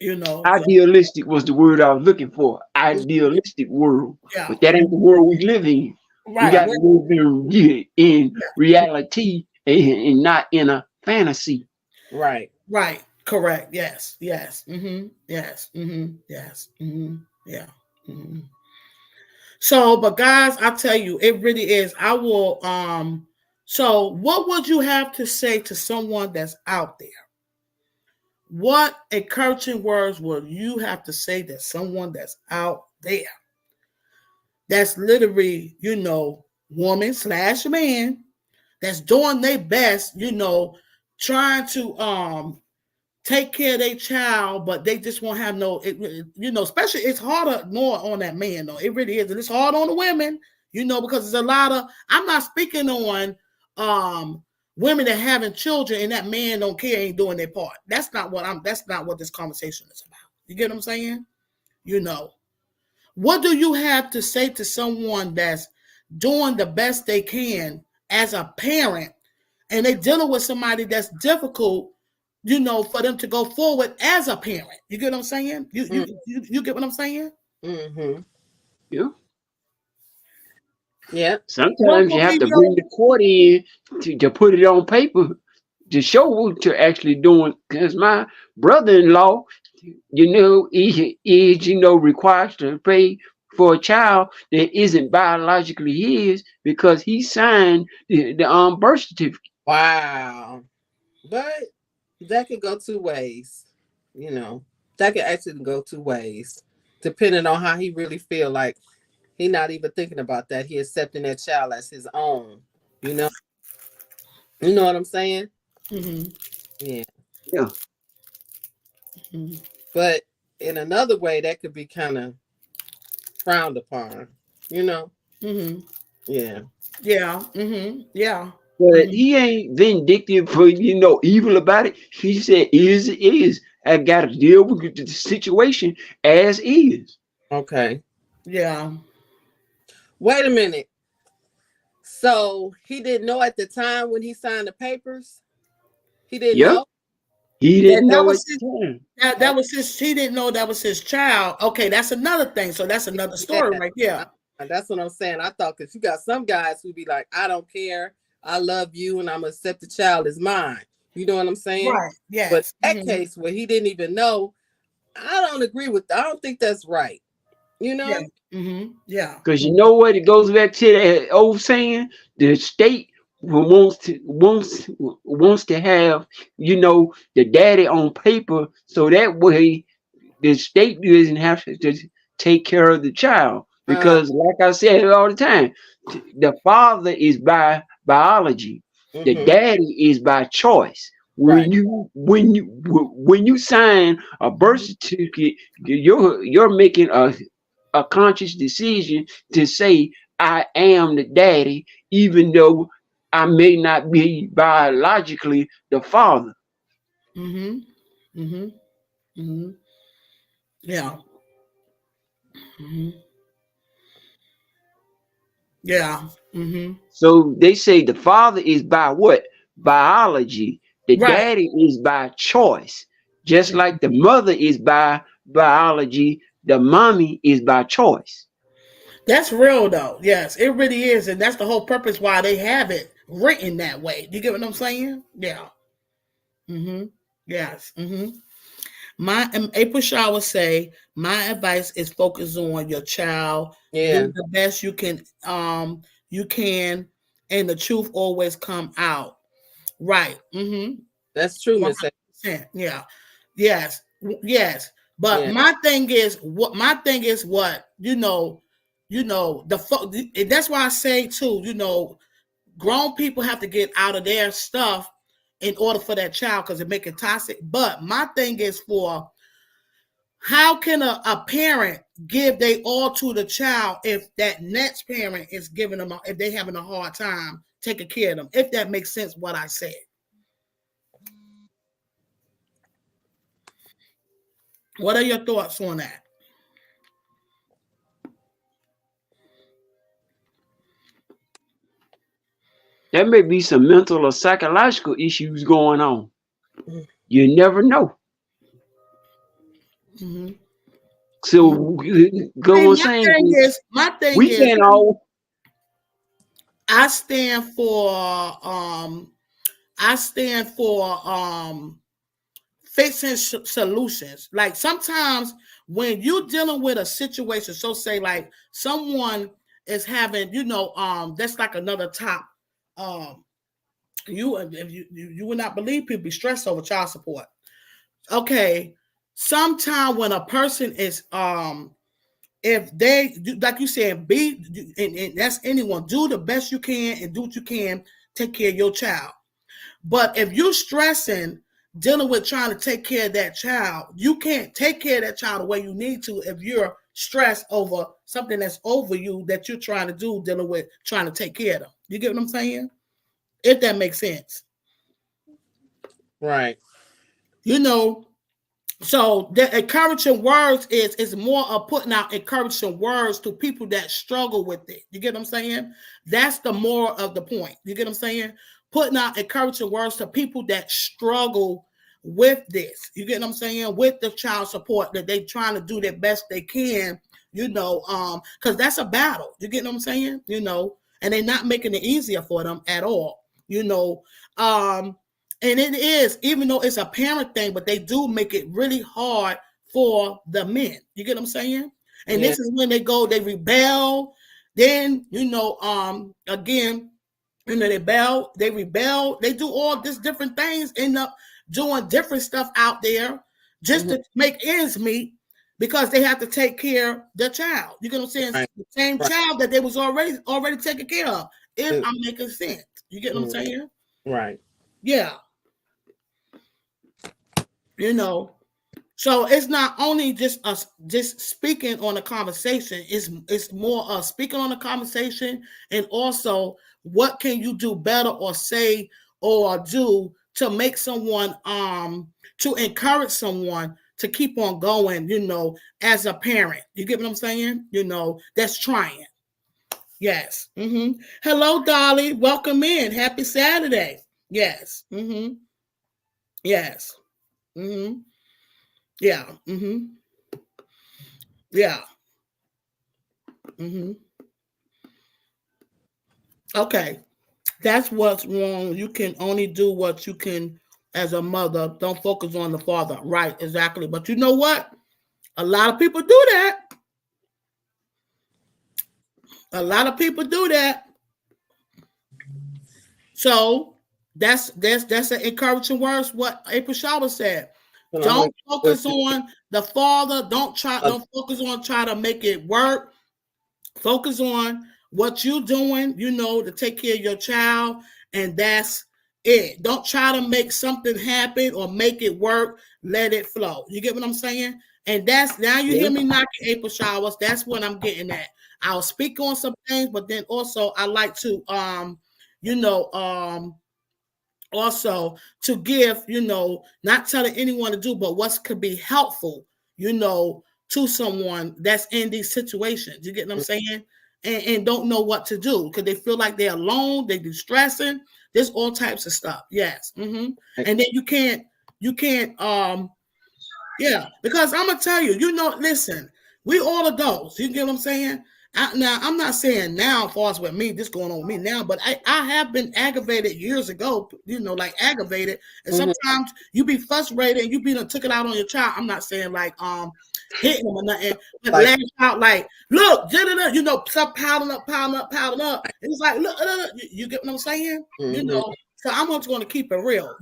yeah. Idealistic was the word I was looking for. Idealistic world. Yeah. But that ain't the world we live in. Right. We got to live in reality and not in a fantasy. Right. Right. Correct. Yes. Yes. Mm-hmm. Yes. Mm-hmm. Yes. Mm-hmm. Yeah. Mm-hmm. So, but guys, I tell you, it really is. I will. So, what would you have to say to someone that's out there? What encouraging words would you have to say to someone that's out there? That's literally, woman/man that's doing their best, trying to take care of their child, but they just won't have especially it's harder more on that man though. It really is. And it's hard on the women, because there's a lot of, I'm not speaking on women that having children and that man don't care, ain't doing their part. That's not what this conversation is about. You get what I'm saying? What do you have to say to someone that's doing the best they can as a parent and they dealing with somebody that's difficult, for them to go forward as a parent? You get what I'm saying? You get what I'm saying? Mm-hmm. Yeah. Yeah. Sometimes you have to bring the court in to put it on paper to show what you're actually doing. Because my brother-in-law, he is, required to pay for a child that isn't biologically his because he signed the birth certificate. Wow. But that could go two ways. That could actually go two ways, depending on how he really feel. Like he's not even thinking about that. He accepting that child as his own. You know what I'm saying? Mm-hmm. Yeah. Yeah. Mm-hmm. But in another way, that could be kind of frowned upon. Mm-hmm. Yeah. Yeah. Mm-hmm. Yeah. But he ain't vindictive for evil about it. He said, "Is I got to deal with the situation as is." Okay. Yeah. Wait a minute. So he didn't know at the time when he signed the papers? He didn't know? He didn't know it. That was his. He didn't know that was his child. Okay, that's another thing. So that's another story right there. That's what I'm saying. I thought, because you got some guys who be like, I don't care. I love you and I'm going to accept the child as mine. You know what I'm saying? Right. Yeah. But that case where he didn't even know, I don't agree with that. I don't think that's right. Yeah. Mm-hmm. Yeah. Because you know what? It goes back to that old saying: the state wants to have the daddy on paper, so that way the state doesn't have to take care of the child. Because, like I said all the time, the father is by biology, the daddy is by choice. When you sign a birth certificate, you're making a conscious decision to say, I am the daddy, even though I may not be biologically the father. Mm-hmm. Mm-hmm. Mm-hmm. Yeah. Mm-hmm. Yeah. Mm-hmm. So they say the father is by what? Biology. The daddy is by choice. Just like the mother is by biology, the mommy is by choice. That's real though. Yes, it really is, and that's the whole purpose why they have it written that way. You get what I'm saying? Yeah. Yes. My April Shower say my advice is focus on your child. Yeah. Do the best you can. And the truth always come out. Right. That's true, Miss. Yeah. Yes. Yes. But Yeah. my thing is what that's why I say too, grown people have to get out of their stuff in order for that child because it make it toxic. But my thing is for how can a parent give they all to the child if that next parent is giving them, if they having a hard time taking care of them, if that makes sense what I said. What are your thoughts on that? There may be some mental or psychological issues going on. You never know. So go on saying my thing we is can't all. I stand for fixing solutions. Like sometimes when you're dealing with a situation, so say like someone is having, that's like another top. You would not believe people be stressed over child support. Okay, sometime when a person is if they like you said, and that's anyone, do the best you can and do what you can, take care of your child. But if you're stressing, dealing with trying to take care of that child, you can't take care of that child the way you need to if you're stressed over something that's over you that you're trying to do, dealing with trying to take care of them. You get what I'm saying? If that makes sense. Right. So the encouraging words is more of putting out encouraging words to people that struggle with it. You get what I'm saying? That's the moral of the point. You get what I'm saying? Putting out encouraging words to people that struggle with this. You get what I'm saying? With the child support, that they trying to do their best they can, because that's a battle. You get what I'm saying? And they're not making it easier for them at all. And it is, even though it's a parent thing, but they do make it really hard for the men. You get what I'm saying? And This is when they rebel. Then, again, they rebel. They do all these different things, end up doing different stuff out there just to make ends meet because they have to take care of their child. You get what I'm saying? Right. The same child that they was already taken care of. If I'm making sense. You get what I'm saying? Right. Yeah. So it's not only just us just speaking on a conversation, it's more speaking on a conversation, and also what can you do better or say or do to make someone to encourage someone to keep on going, as a parent. You get what I'm saying? That's trying. Yes. Hello, Dolly. Welcome in. Happy Saturday. Yes. Yes. Yeah. Yeah. Okay. That's what's wrong. You can only do what you can as a mother. Don't focus on the father. Right. Exactly. But you know what? A lot of people do that. So that's an encouraging words. What April Shower said. Don't focus on the father. Don't focus on trying to make it work. Focus on what you're doing, to take care of your child, and that's it. Don't try to make something happen or make it work. Let it flow. You get what I'm saying? And that's now you hear me knocking April Showers. That's what I'm getting at. I'll speak on some things, but then also I like to also to give, not telling anyone to do, but what could be helpful, to someone that's in these situations. You get what I'm saying? And don't know what to do because they feel like they're alone, they're distressing. There's all types of stuff. Yes. And then you can't, because I'm gonna tell you, listen, we all adults. You get what I'm saying? Now I'm not saying now, as far as with me, this going on with me now, but I have been aggravated years ago, like aggravated, and sometimes you be frustrated and you took it out on your child. I'm not saying like hitting them or nothing, but lash out like, look, stop piling up. And it's like, look, you get what I'm saying? So I'm just going to keep it real.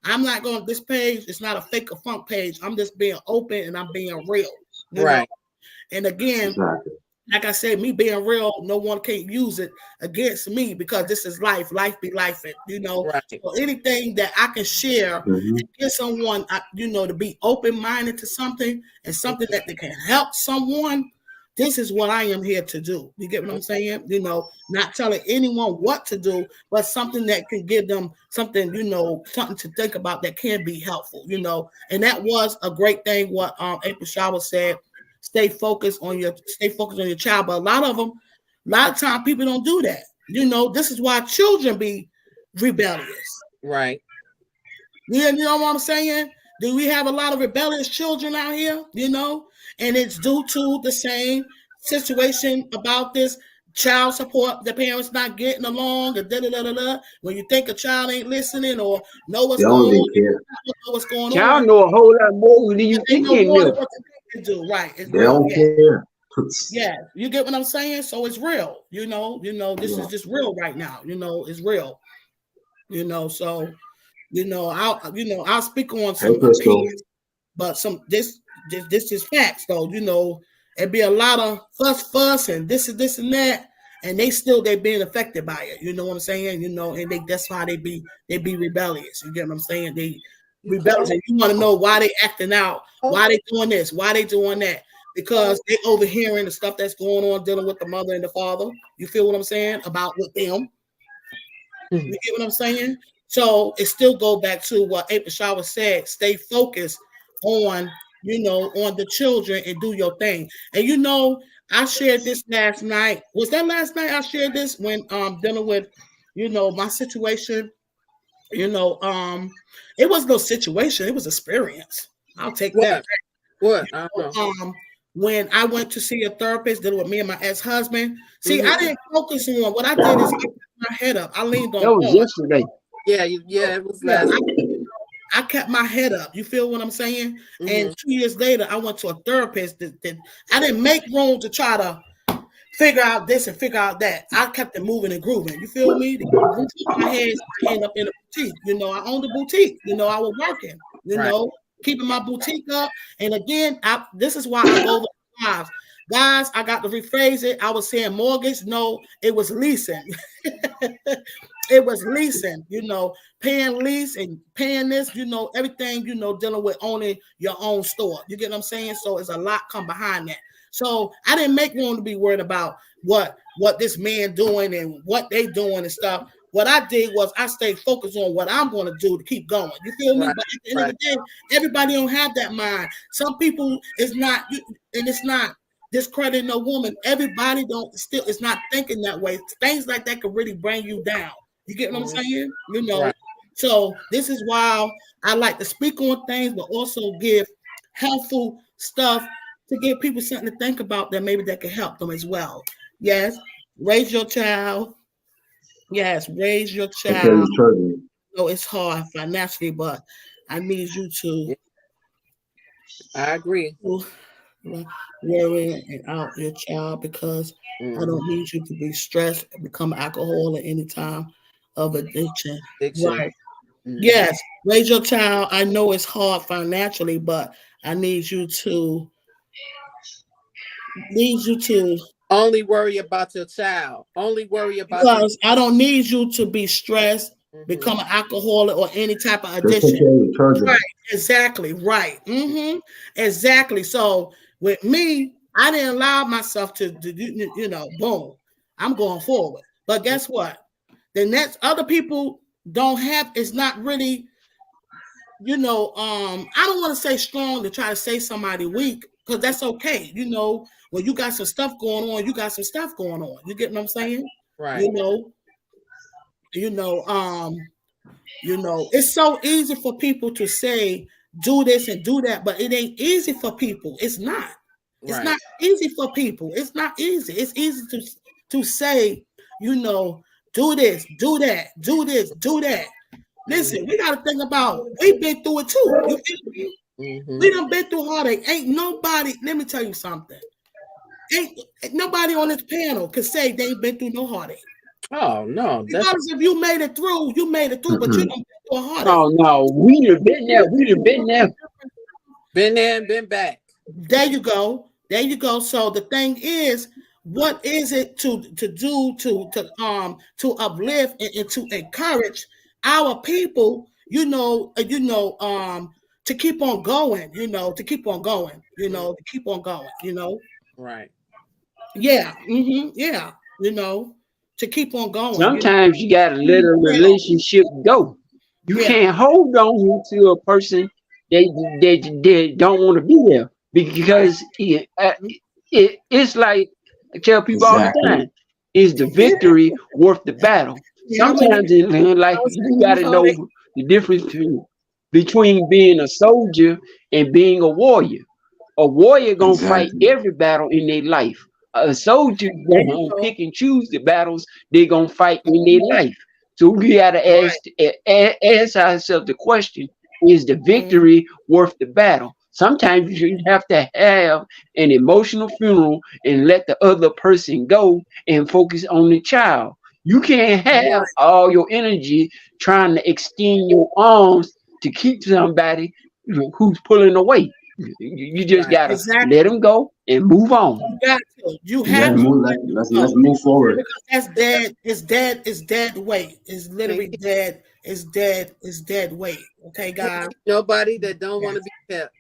I'm not going. This page is not a fake or funk page. I'm just being open and I'm being real. Right. And again. Exactly. Like I said, me being real, no one can use it against me because this is life. Life be life, Right. So anything that I can share and get someone, to be open-minded to something and something that they can help someone, this is what I am here to do. You get what I'm saying? Not telling anyone what to do, but something that can give them something, something to think about that can be helpful, And that was a great thing what April Shower said. Stay focused on your child. But a lot of times people don't do that. This is why children be rebellious. Right. You know what I'm saying? Do we have a lot of rebellious children out here? And it's due to the same situation about this child support, the parents not getting along, and when you think a child ain't listening or know what's going on. Child know a whole lot more than you think they know. Do right. It's they don't care. Yeah, you get what I'm saying. So it's real. This is just real right now. It's real. So I'll speak on some opinions, but this is facts though. It'd be a lot of fuss and this and that, and they being affected by it. You know what I'm saying? And that's why they be rebellious. You get what I'm saying? They rebellious, and you want to know why they acting out, why they doing this, why they doing that, because they overhearing the stuff that's going on dealing with the mother and the father. You feel what I'm saying about with them? You get what I'm saying? So it still go back to what April Shower said: stay focused on on the children and do your thing. And I shared this last night. Was that last night I shared this when dealing with my situation? It was no situation, it was experience. I'll take that. What? When I went to see a therapist dealing with me and my ex-husband, I didn't focus on what I did is I kept my head up. I leaned on. That was yesterday. Yeah, it was last. I kept my head up. You feel what I'm saying? And 2 years later, I went to a therapist that I didn't make room to try to figure out this and figure out that. I kept it moving and grooving. You feel me? My hand up in a boutique. I owned a boutique. I was working. Keeping my boutique up. And again, this is why I go with lives. Guys, I got to rephrase it. I was saying mortgage. No, it was leasing. It was leasing, paying lease and paying this, everything, dealing with owning your own store. You get what I'm saying? So it's a lot come behind that. So I didn't make room to be worried about what this man doing and what they doing and stuff. What I did was I stayed focused on what I'm going to do to keep going. You feel me? Right. But at the end of the day, everybody don't have that mind. Some people it's not discrediting a woman. Everybody is not thinking that way. Things like that could really bring you down. You get what I'm saying? Right. So this is why I like to speak on things, but also give helpful stuff to give people something to think about that maybe that can help them as well. Yes, raise your child. Yes, raise your child. No, it's hard financially, but I need you to. I agree. Worry and out your child because I don't need you to be stressed and become an alcoholic any time of addiction. Right. Yes, raise your child. I know it's hard financially, but I need you to only worry about your child. Only worry about because I don't need you to be stressed, become an alcoholic or any type of addiction. Right. Exactly. Right. Exactly. So with me, I didn't allow myself to boom. I'm going forward. But guess what? The next other people don't have, it's not really, I don't want to say strong to try to say somebody weak, because that's okay. When you got some stuff going on, you got some stuff going on. You get what I'm saying? Right. It's so easy for people to say, do this and do that, but it ain't easy for people. It's not. It's Right. not easy for people. It's not easy. It's easy to say, you know, do this, do that, do this, do that. Listen, we got to think about, we've been through it too. You feel me? Mm-hmm. We done been through heartache. Ain't nobody, let me tell you something. Ain't nobody on this panel can say they ain't been through no heartache. Oh no, Because if you made it through, you made it through, but you done been through a heartache. Oh no, we done been there. We done been there. been there and been back. There you go. There you go. So the thing is, what is it to do to uplift and to encourage our people, to keep on going, to keep on going, to keep on going, Right. Yeah. Yeah. To keep on going. Sometimes you gotta let a relationship go. You can't hold on to a person that don't want to be there, because it's like I tell people all the time: is the victory worth the battle? Sometimes in life you gotta know the difference between being a soldier and being a warrior. A warrior gonna fight every battle in their life. A soldier gonna pick and choose the battles they gonna fight in their life. So we gotta ask ourselves the question: is the victory worth the battle? Sometimes you have to have an emotional funeral and let the other person go and focus on the child. You can't have all your energy trying to extend your arms to keep somebody who's pulling away. You just gotta let them go and move on. You have to. Let's move forward. Because that's dead. It's dead. It's dead weight. It's literally dead. It's dead. It's dead weight. Okay, guys. Nobody that don't want to be kept.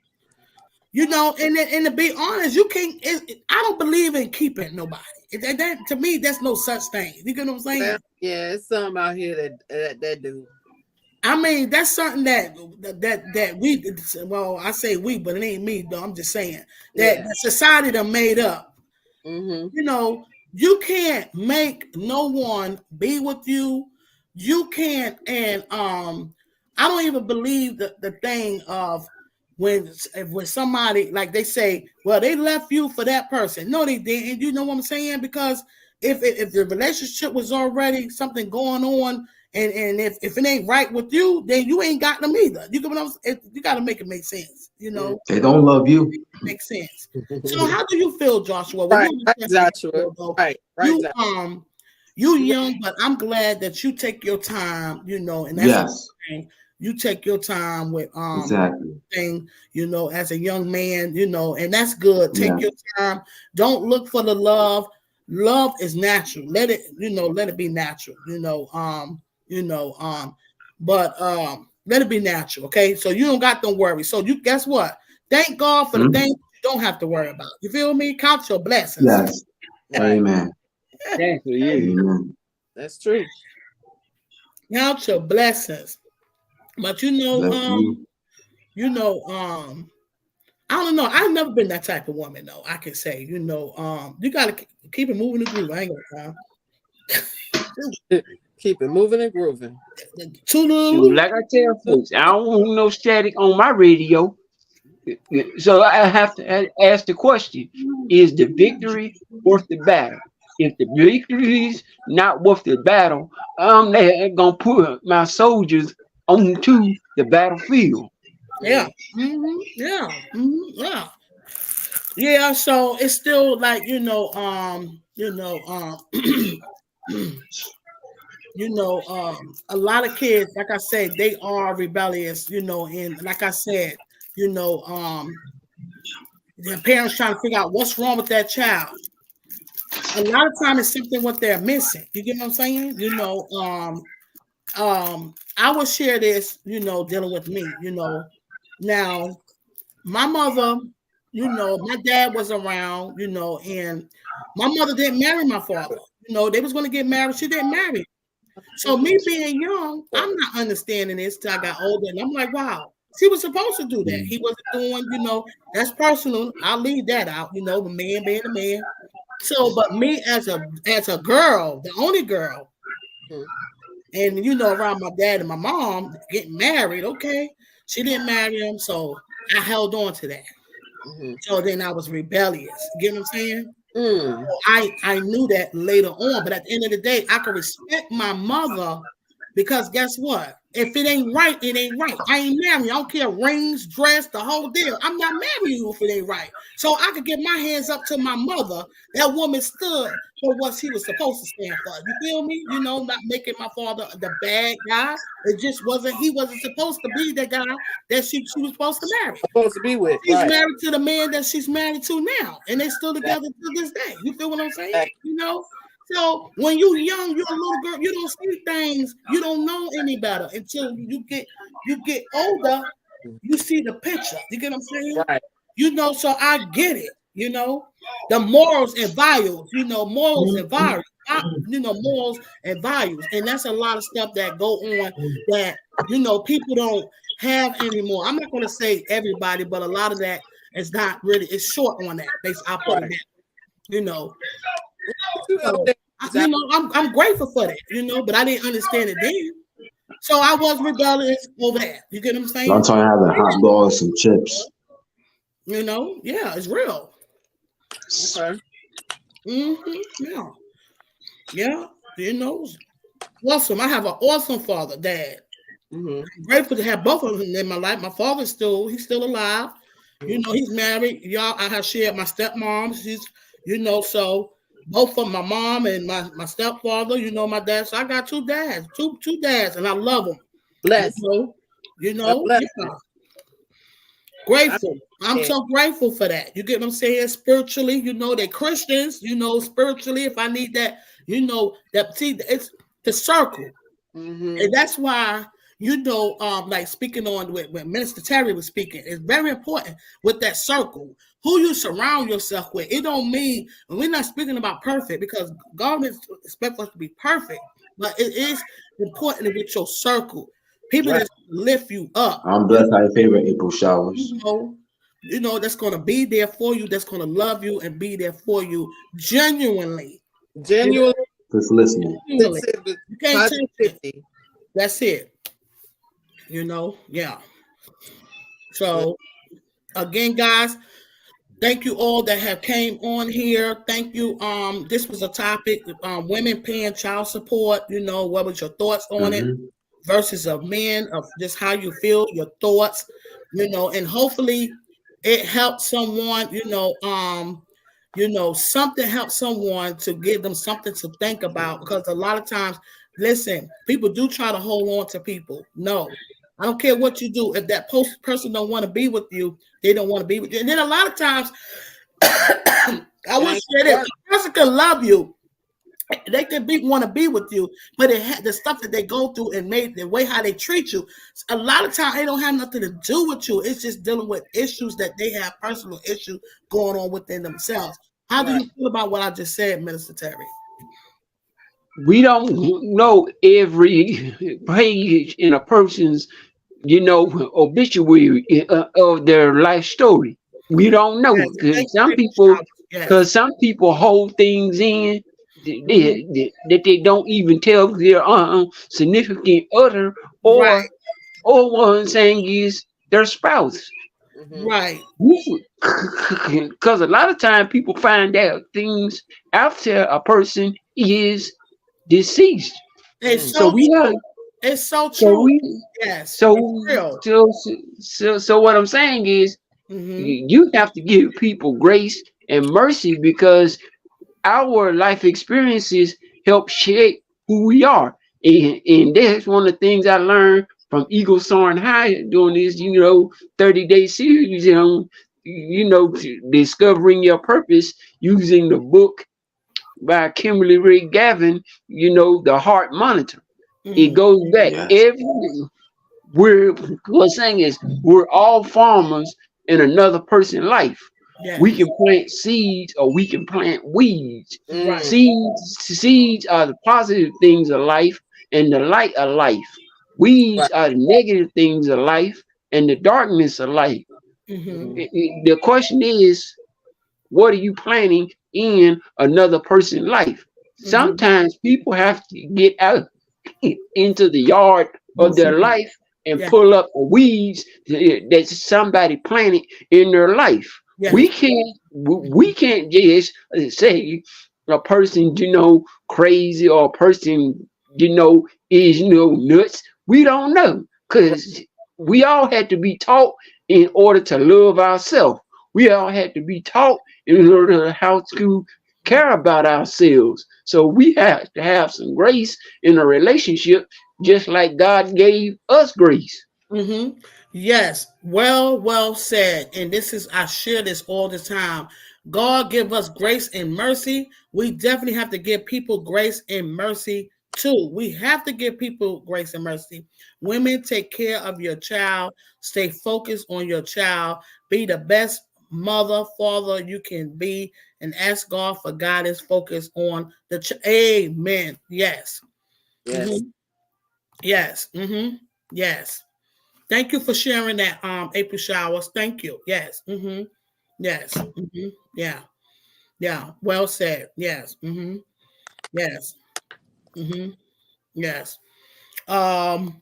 And to be honest, you can't. I don't believe in keeping nobody. That to me, that's no such thing. You get what I'm saying? Yeah, it's some out here that do. I mean, that's something that we. Well, I say we, but it ain't me though. I'm just saying that the society done made up. Mm-hmm. You can't make no one be with you. You can't, and I don't even believe the thing of when somebody, like they say, well, they left you for that person. No, they didn't. You know what I'm saying? Because if the relationship was already something going on, and if it ain't right with you, then you ain't got them either. You get what I'm saying? You got to make it make sense. They don't love you. Makes sense. So how do you feel, Joshua? Right, Joshua. Right. You young, but I'm glad that you take your time, and that's you take your time with thing, as a young man, and that's good. Take your time. Don't look for the love. Love is natural. Let it be natural, but let it be natural. Okay. So you don't got to worry. So you guess what? Thank God for the things you don't have to worry about. You feel me? Count your blessings. Yes. Amen. Amen. That's true. Count your blessings. But I don't know. I've never been that type of woman, though. I can say, you gotta keep it moving and grooving. I ain't got time. Keep it moving and grooving. Like I tell folks, I don't want no static on my radio. So I have to ask the question: is the victory worth the battle? If the victory is not worth the battle, I'm gonna put my soldiers onto the battlefield. Yeah. Yeah. So it's still like a lot of kids, like I said, they are rebellious, and like I said, their parents trying to figure out what's wrong with that child. A lot of times it's something what they're missing. You get what I'm saying? I will share this, dealing with me, Now, my mother, my dad was around, and my mother didn't marry my father. They was going to get married. She didn't marry. So me being young, I'm not understanding this till I got older. And I'm like, wow, she was supposed to do that. He wasn't doing, that's personal. I'll leave that out, the man being a man. So, but me as a girl, the only girl, and around my dad and my mom getting married, okay. She didn't marry him, so I held on to that. So then I was rebellious. You get what I'm saying? Mm. I knew that later on, but at the end of the day, I could respect my mother because guess what? If it ain't right, it ain't right. I ain't married. I don't care rings, dress, the whole deal. I'm not marrying you if it ain't right. So I could get my hands up to my mother. That woman stood for what she was supposed to stand for. You feel me? You know, not making my father the bad guy. It just wasn't. He wasn't supposed to be the guy that she was supposed to marry. Supposed to be with. She's Right. married to the man that she's married to now, and they still together to this day. You feel what I'm saying? Right. You know. So when you're young, you're a little girl. You don't see things. You don't know any better until you get older. You see the picture. You get what I'm saying? Right. You know. So I get it. You know, the morals and values. You know, morals and values. You know, morals and values, and that's a lot of stuff that go on that you know people don't have anymore. I'm not going to say everybody, but a lot of that is not really. It's short on that. I'll put it that. You know. So, you know, I'm grateful for that, you know, but I didn't understand it then. So I was rebellious over that. You get what I'm saying? I'm talking having hot dogs, some chips. You know, yeah, it's real. Okay. Yeah. Yeah, you know, awesome. I have an awesome father, dad. I'm grateful to have both of them in my life. My father's he's still alive. You know, he's married. Y'all, I have shared my stepmom. She's, you know, so both of my mom and my stepfather, you know, my dad. So I got two dads, two dads, and I love them. Bless. You know, yeah. Grateful. I'm so grateful for that. You get what I'm saying? Spiritually, you know, they're Christians, you know, spiritually, if I need that, you know, that see, it's the circle. And that's why, you know, like speaking on when Minister Terry was speaking, it's very important with that circle. Who you surround yourself with. It don't mean, we're not speaking about perfect because God expects us to be perfect, but it is important with your circle. People that lift you up. I'm blessed by your favorite April showers. You know, that's going to be there for you, that's going to love you and be there for you genuinely. Genuinely. Just listening. You can't take it. That's it. You know, yeah. So, again, guys, thank you all that have came on here. Thank you. This was a topic, women paying child support. You know, what was your thoughts on it versus of men, of just how you feel, your thoughts, you know, and hopefully it helps someone, you know, something helps someone to give them something to think about, because a lot of times, listen, people do try to hold on to people. No, I don't care what you do. If that person don't want to be with you, they don't want to be with you. And then a lot of times, I would say this, a person can love you. They could want to be with you, but the stuff that they go through and the way how they treat you, a lot of times they don't have nothing to do with you. It's just dealing with issues that they have, personal issues going on within themselves. How do you feel about what I just said, Minister Terry? We don't know every page in a person's, you know, obituary of their life story. We don't know, because some people hold things in that they don't even tell their significant other, or one saying is their spouse. Right. Because a lot of time people find out things after a person is deceased. It's so true. It's so true. Yes. So what I'm saying is, you have to give people grace and mercy, because our life experiences help shape who we are. And that's one of the things I learned from Eagle Soaring High doing this, 30-day series, discovering your purpose, using the book by Kimberly Ray Gavin, the Heart Monitor. It goes back what's saying is we're all farmers in another person's life. Yes. We can plant seeds or we can plant weeds. Right. Seeds are the positive things of life and the light of life. Weeds are the negative things of life and the darkness of life. The question is, what are you planting in another person's life? Sometimes people have to get out into the yard of their life and pull up the weeds that somebody planted in their life. Yes. We can't just say a person, crazy, or a person, is, nuts. We don't know, because we all had to be taught in order to love ourselves. We all had to be taught in order to how to care about ourselves. So we have to have some grace in a relationship, just like God gave us grace. Mm-hmm. Yes, well said. And I share this all the time. God give us grace and mercy. We definitely have to give people grace and mercy too. We have to give people grace and mercy. Women, take care of your child. Stay focused on your child. Be the best mother, father you can be, and ask God for guidance. Focus on Amen. Yes. Yes. Mm-hmm. Yes. Mm-hmm. Yes. Thank you for sharing that, April Showers. Thank you. Yes. Mm-hmm. Yes. Mm-hmm. Yeah. Yeah. Well said. Yes. Mm-hmm. Yes. Mm-hmm. Yes. Um,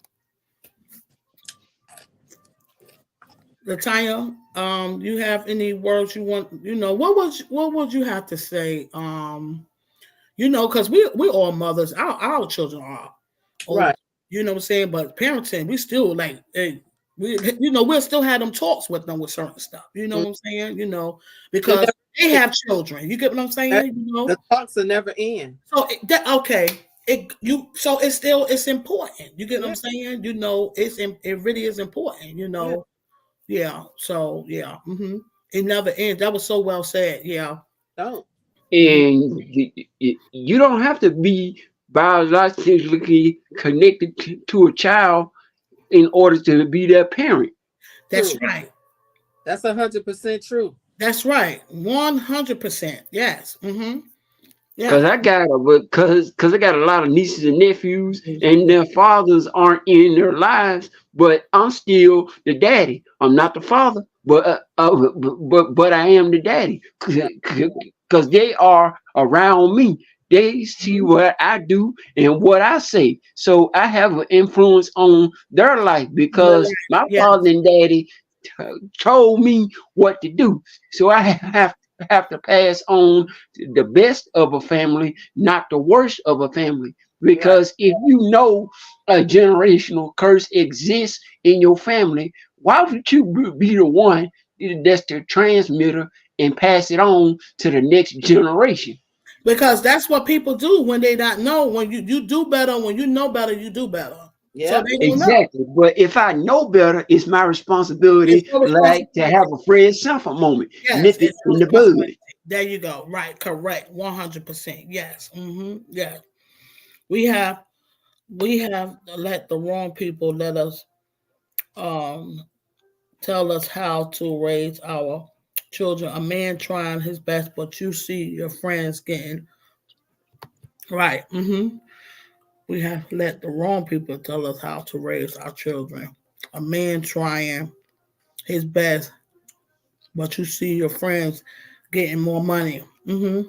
Latanya, you have any words you want? What would you have to say? Because we all mothers. Our children are old. Right. You know what I'm saying? But parenting, we still like, we'll still have them talks with them with certain stuff. You know what I'm saying? Because they have children. You get what I'm saying? The talks will never end. So okay. It's important. You get what I'm saying? It really is important. Yeah. So yeah. Mm-hmm. It never ends. That was so well said. Yeah. Don't. And you don't have to be biologically connected to a child in order to be their parent. That's True. right. That's 100% true. That's right. 100%. Yes. Mm-hmm. Yeah. Cause I got a lot of nieces and nephews, and their fathers aren't in their lives, but I'm still the daddy. I'm not the father, but I am the daddy, cause they are around me. They see what I do and what I say, so I have an influence on their life because my father and daddy told me what to do. So I have to pass on the best of a family, not the worst of a family. Because if you know a generational curse exists in your family, why would you be the one that's the transmitter and pass it on to the next generation? Because that's what people do when they don't know. When you do better, when you know better, you do better. Yeah, so they don't exactly. Know. But if I know better, it's my responsibility, like to have a Fred Sanford moment. Nip it in the bud. There you go. Right. Correct. 100%. Yes. Mm-hmm. Yeah. We have let the wrong people let us tell us how to raise our children. A man trying his best, but you see your friends getting right. Mm-hmm. We have let the wrong people tell us how to raise our children. A man trying his best, but you see your friends getting more money. Mm-hmm.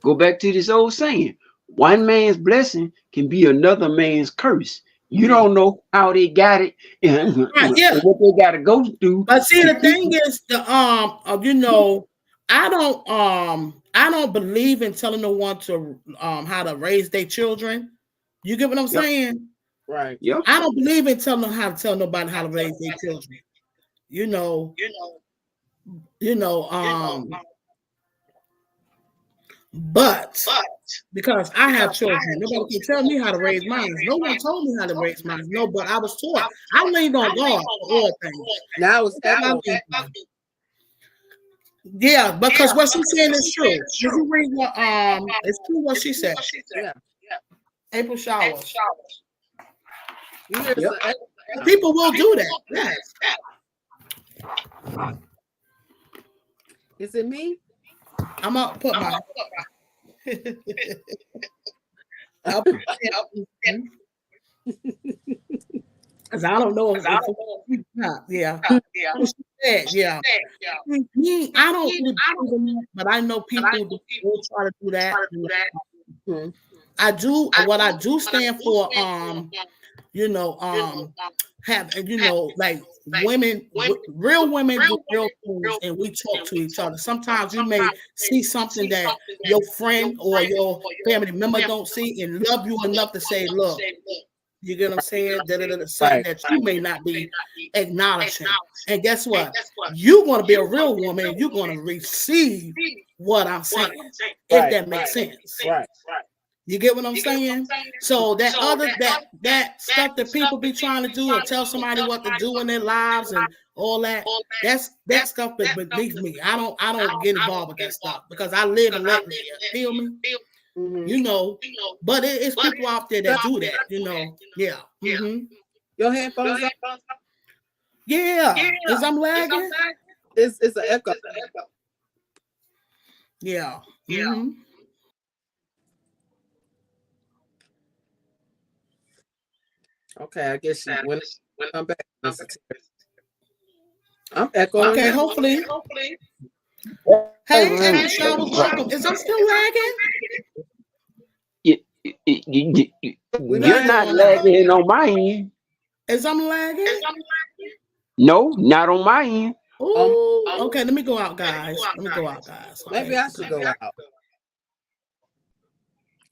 Go back to this old saying: one man's blessing can be another man's curse. You don't know how they got it and what they got to go through. But see, the thing is, I don't believe in telling no one to how to raise their children. You get what I'm saying? Right. Yep. I don't believe in telling them how to tell nobody how to raise their children. But because I have children, nobody can tell me how to raise mine. No one told me how to raise mine. No, but I was taught. I leaned on God for all things. Now it's yeah, because what she's saying is true. Did you read what it's true what she said? Yeah. April Showers. Yep. People will do that. Yes. Is it me? I'm gonna put my because I don't know if yeah. Yeah. Me, I don't really, but I know people will try to do that. I do what I do stand for, have, you know, like women, real women do real things, and we talk to each other. Sometimes you may see something that your friend or your family member don't see and love you enough to say, look, you get what I'm saying? Something that you may not be acknowledging. And guess what? You're going to be a real woman and you're going to receive what I'm saying, if that makes sense. Right. You get what I'm saying? So that that stuff that people be trying to do or tell somebody what to do in their lives and all that, that stuff is beneath me. I don't get involved with that stuff because I live and let live. Feel me? Mm-hmm. You know, but it's people out there that do that, you know. Yeah. Mm-hmm. Your headphones up? Yeah. Is I'm lagging? It's an echo. Yeah. Mm-hmm. Okay, I guess when I'm back. I'm echoing. Okay, hopefully. Hey, April Showers, welcome. Is I'm still lagging? You're not lagging on my end. Is I'm lagging? No, not on my end. Ooh, okay, let me go out, guys. Okay. Maybe I should go out.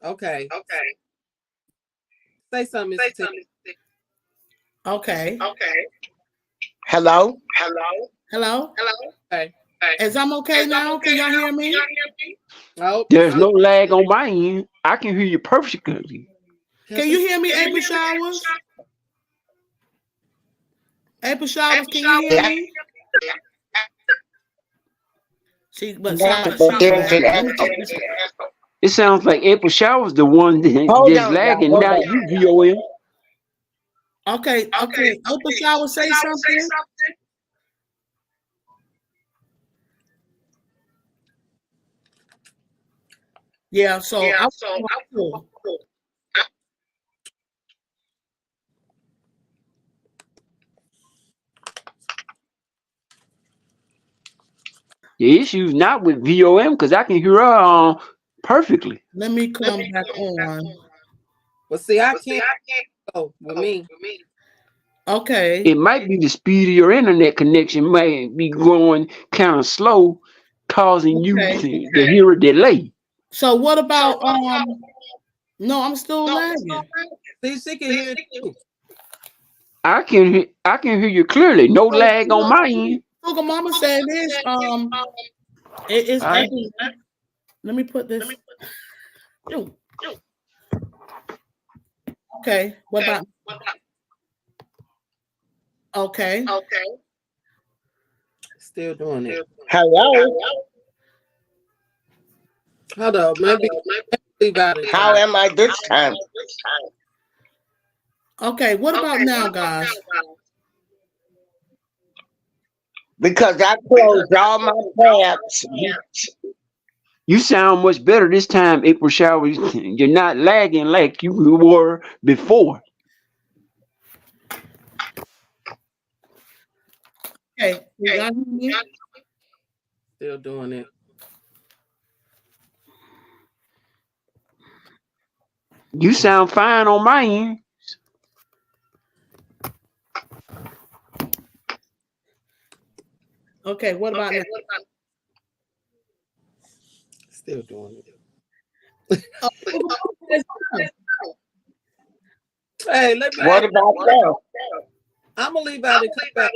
Okay. Say something. Okay. Hello. Okay. Is I'm okay now? Can y'all hear me? Oh, There's no lag on my end. I can hear you perfectly. Can you hear me, April Showers? April Showers, can you hear me? It sounds like April Showers the one that's lagging. Now you VOM. Okay. April Showers, say something. Yeah, so The issue's not with VOM because I can hear her perfectly. let me come back on. Well, see, I can't go with me. Okay. It might be the speed of your internet connection might be going kind of slow, causing you to hear a delay. So what about no, I'm still lagging. See, she can hear it too. I can hear you clearly. No lag on my end. Sugar Mama said this. It is. Let me put this. Okay. What about? Okay. Still doing it. Hello. Hold on, maybe about it. How am I this time? Okay. What about now, guys? Because I closed all my tabs. You sound much better this time, April Showers. You're not lagging like you were before. Okay. You got me? Still doing it. You sound fine on my end. Okay. What about now? Still doing it. Hey, let me. What about that? I'm gonna leave out and come back.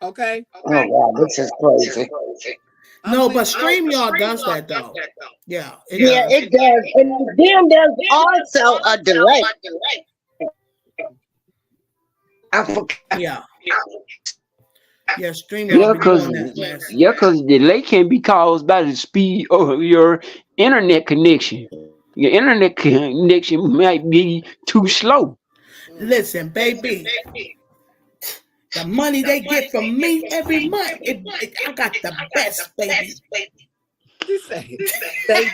Okay. Oh wow, this is crazy. No, but StreamYard does that though. Yeah. It does. And then there's also a delay. I forgot. Yeah. Yeah, StreamYard. Because delay can be caused by the speed of your internet connection. Your internet connection might be too slow. Listen, baby. The money they get from me every month, I got the best, baby. You say, baby.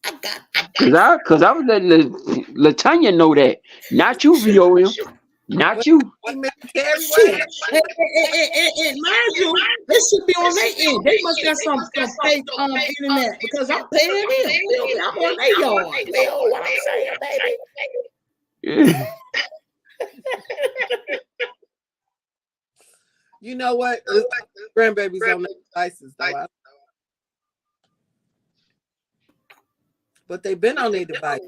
I got the Cause I was letting Latanya know that. Not you, VOM. Not you. And mind you, this should be on their end. They must got some fake internet because I'm paying them. I'm on their yard. You know what I'm saying, baby? You know what? Grandbabies on their devices, though. But they've been on their device.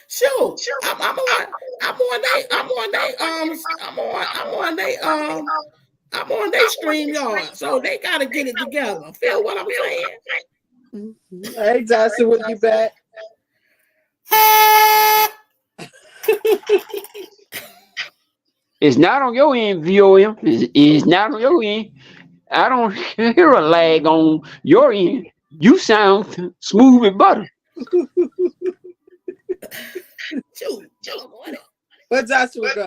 Shoot, I'm on their StreamYard, so they gotta get it together. Feel what I'm saying? Hey, Joshua, what you back? It's not on your end, VOM. It's not on your end. I don't hear a lag on your end. You sound smooth and butter. Shoot, Where Joshua go?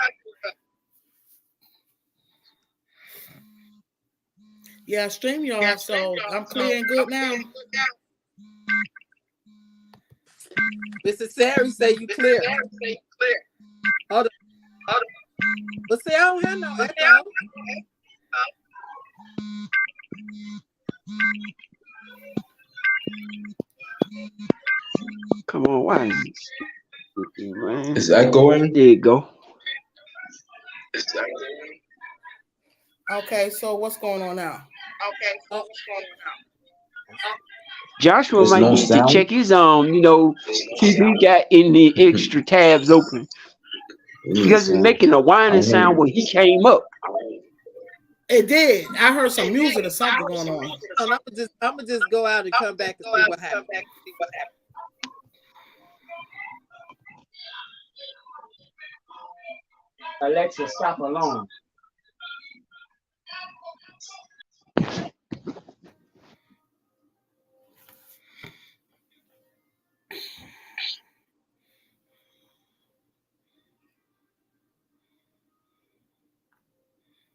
yeah, StreamYard, so I'm clear and good now. Mr. Sari say you clear. Hold on. But see, I don't have no echo. Come on, why is this? Man. Is that going? There you go. Okay, so what's going on now? Joshua There's might no need sound? to check his see if he got any extra tabs open. Because it's making a whining sound when he came up. It did. I heard some music or something going on. I'm gonna just go out and come back and see what happens. Alexa, stop alarm.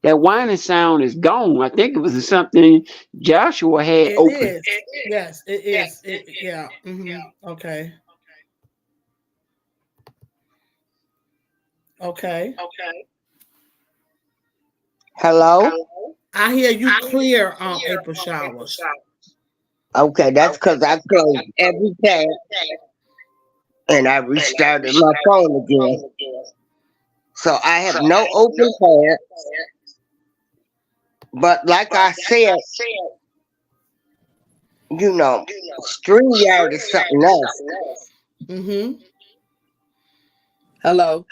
That whining sound is gone. I think it was something Joshua had It open. is. Yes, it is. Yeah. Okay. Okay. Hello? I hear you clear on April Showers. Okay, that's because I closed every tab and I restarted my phone again. So I have no open tab. But like I said, you know, StreamYard is something else. Hello.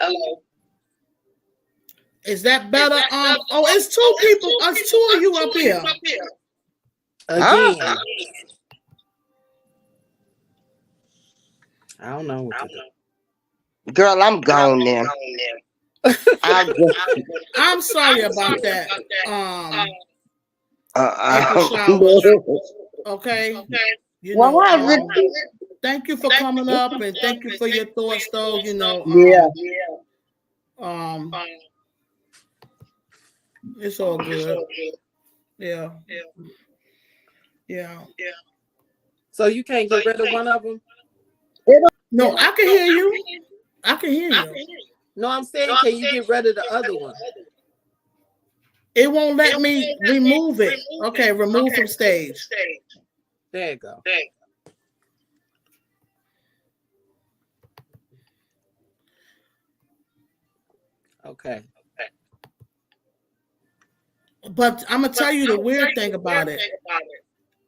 Is that better? Oh, it's two people. It's two of you up here. Again. I don't know what to do. Girl, I'm gone now. I'm sorry about that. Okay. You know, thank you for coming up and thank you for your thoughts, though. You know. It's all good. Yeah. So you can't get rid of one of them? No, I can hear you. I can hear you. No, I'm saying, can you get rid of the other one? It won't let me remove it. Okay, remove from stage. There you go. Okay. But I'm gonna tell you the weird thing about it.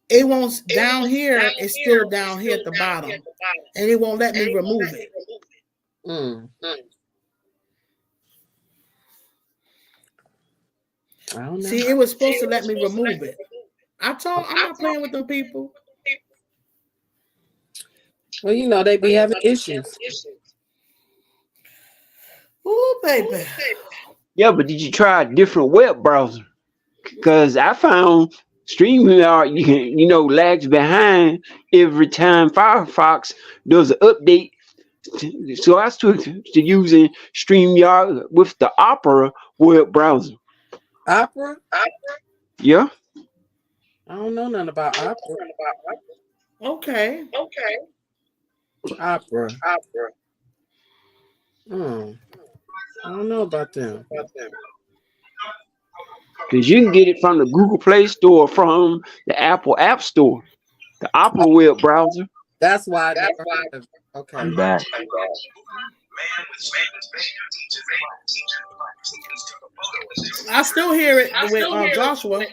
It won't down here. It's still down here at the bottom, and it won't let me remove it. I don't know. See, it was supposed to let me remove it. I'm not playing with them people. Well, you know, they be having issues. Oh, baby. Yeah, but did you try a different web browser? Because I found StreamYard, lags behind every time Firefox does an update. So I switched to using StreamYard with the Opera web browser. Opera? Yeah. I don't know nothing about Opera. Okay. Opera. I don't know about them. Because you can get it from the Google Play Store, from the Apple App Store, the Opera web browser. That's why I never heard of it. Okay. I'm back. I still hear it with Joshua.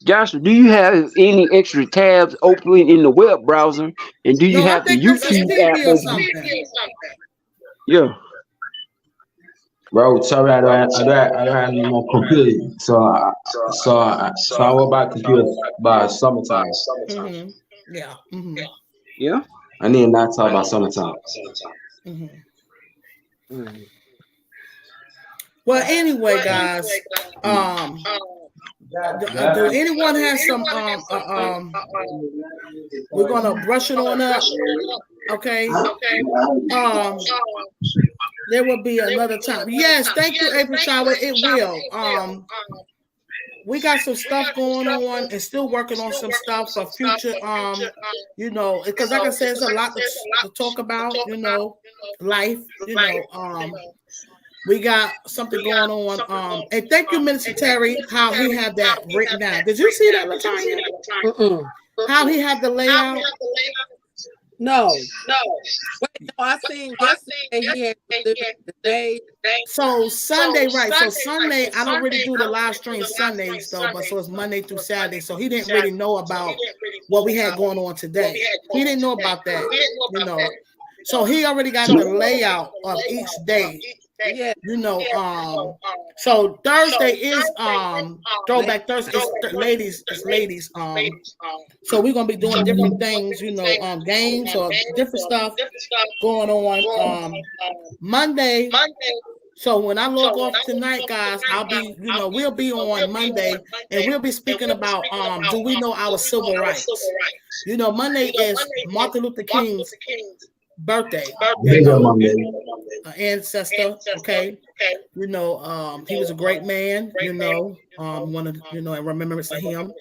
Joshua, do you have any extra tabs open in the web browser? And do you No, I have the think this is YouTube app TV or open? something. Yeah. Bro, sorry, I don't have no more computer. So I will buy computer by summertime. Mm-hmm. Yeah. Mm-hmm. Yeah. I need a laptop by summertime. Mm-hmm. Well, anyway, guys, do anyone have some we're gonna brush it on up, okay? There will be another time. Yes, thank you, April Shower. It will. We got some stuff going on and still working on some stuff for future. You know, because like I said, it's a lot to talk about. You know, life. You know, we got something going on. And thank you, Minister Terry, how he had that written down. Did you see that, LaTanya? How he had the layout? No. Wait, no, I seen yesterday he had the day. So Sunday, right? So Sunday, I don't really do the live stream Sundays though, but so it's Monday through Saturday. So he didn't really know about what we had going on today. He didn't know about that, you know. So he already got the layout of each day. Yeah. You know, so Thursday is Throwback Thursday. It's ladies. So we're gonna be doing different things, you know, games or different stuff going on. Monday. So when I log off tonight, guys, I'll be, you know, we'll be on Monday and we'll be speaking about do we know our civil rights? You know, Monday is Martin Luther King's birthday. Ancestor, okay. You know, he was a great man, you know, one of, you know, in remembrance of him.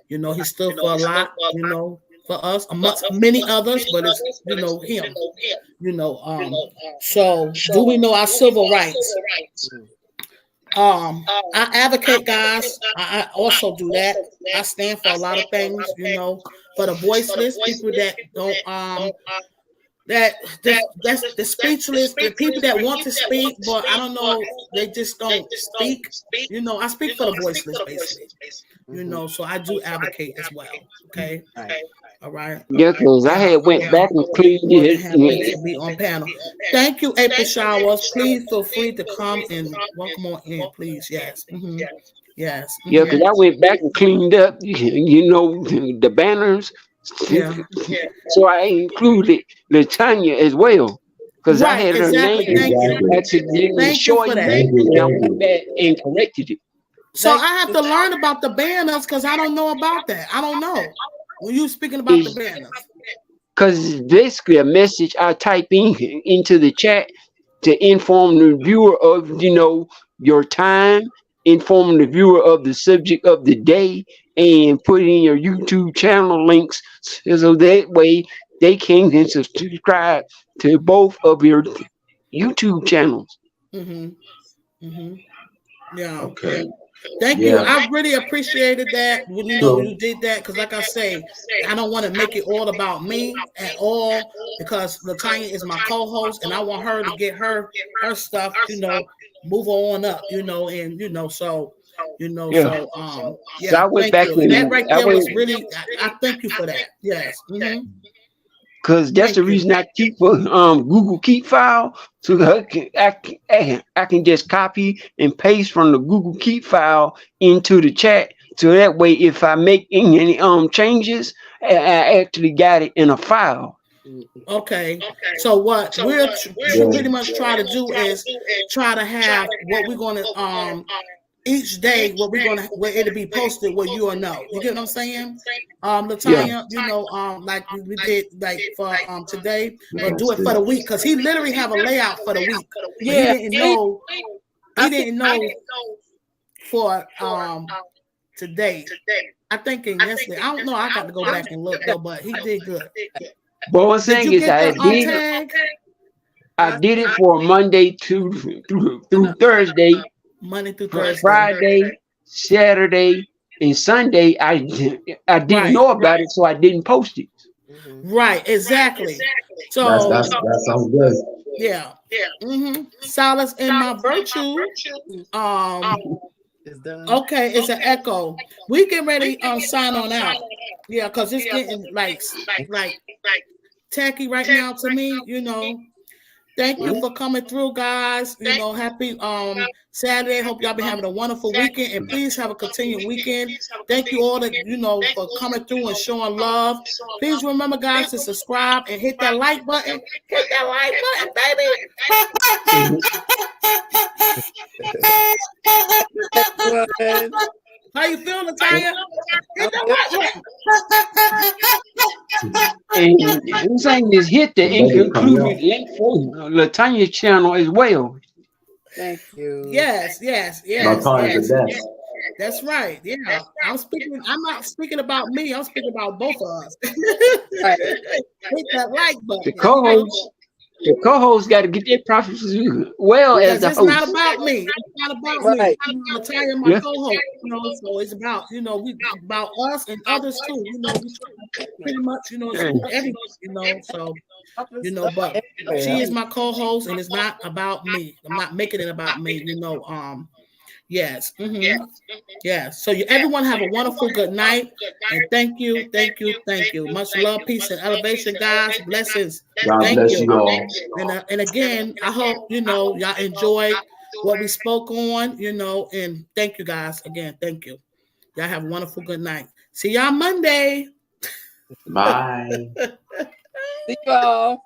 You know, he stood for a lot, you know, for us, amongst many others, but it's, you know, him. You know, so do we know our civil rights? I advocate, guys. I also do that. I stand for a lot of things, you know, for the voiceless, people that don't that's the speechless, the people that want to speak, but I don't know, they just don't speak. You know, I speak for the voiceless, basically. You know, so I do advocate as well. Okay. All right. Yeah, because I had went back and cleaned it. To be on panel. Thank you, April Showers. Please feel free to come and welcome on in, please. Yes. Mm-hmm. Yes. Mm-hmm. Yeah, because I went back and cleaned up, you know, the banners. Yeah. So I included LaTanya as well, because I had her name accidentally shortened, and I went back and corrected it. So I have to learn about the banners because I don't know about that. I don't know. When you speaking about the banners, because basically a message I type into the chat to inform the viewer of, you know, your time, inform the viewer of the subject of the day, and put in your YouTube channel links so that way they can subscribe to both of your YouTube channels. Mm-hmm. Mm-hmm. Yeah. Okay. Thank you. I really appreciated that when you know you did that, because like I say, I don't want to make it all about me at all, because LaTanya is my co-host and I want her to get her stuff, you know, move on up, you know, and you know, so you know, so so I went back and that right there was really I thank you for that. Yes. Mm-hmm. Because that's the reason I keep a Google Keep file, so I can just copy and paste from the Google Keep file into the chat, so that way if I make any changes, I actually got it in a file. Okay. So what we'll pretty much try to do is try to have what we're going to each day, where it'll be posted where you'll know. You get what I'm saying? LaTanya, you know, like we did like for today, but do it for the week, because he literally have a layout for the week. Yeah, he didn't know for today. I think in yesterday. I don't know. I got to go back and look though, but he did good. But one thing is I did it for Monday through Thursday. Monday through Thursday, Friday, Saturday, and Sunday. I didn't know about it, so I didn't post it. Right, exactly. So that sounds good. yeah. Solace in my virtue. It's done. Okay, it's an echo. We get ready sign on out. Yeah, because it's getting like tacky right now to me, you know. Thank you for coming through, guys. You know, happy Saturday. Hope y'all been having a wonderful weekend, and please have a continued weekend. Thank you all that for coming through and showing love. Please remember, guys, to subscribe and hit that like button. Hit that like button, baby. How you feel, Natalia? Hit that like button. And I'm saying is hit the included link for Latanya's channel as well. Thank you. Yes. Latanya's the best. That's right. Yeah. I'm not speaking about me. I'm speaking about both of us. Right. Hit that like button. The co-host got to get their profits as well as the it's host. Not about me. It's not about me. I'm Natalia, my co-host. You know, so it's about we about us and others too. You know, we pretty much support everybody. You know, so but she is my co-host, and it's not about me. I'm not making it about me. You know, yes. Yes. So everyone have a wonderful good night. And thank you. Much love, peace, and elevation, guys. Blessings. God bless you all. And again, I hope y'all enjoyed what we spoke on, and thank you guys again. Thank you. Y'all have a wonderful good night. See y'all Monday. Bye. See you all.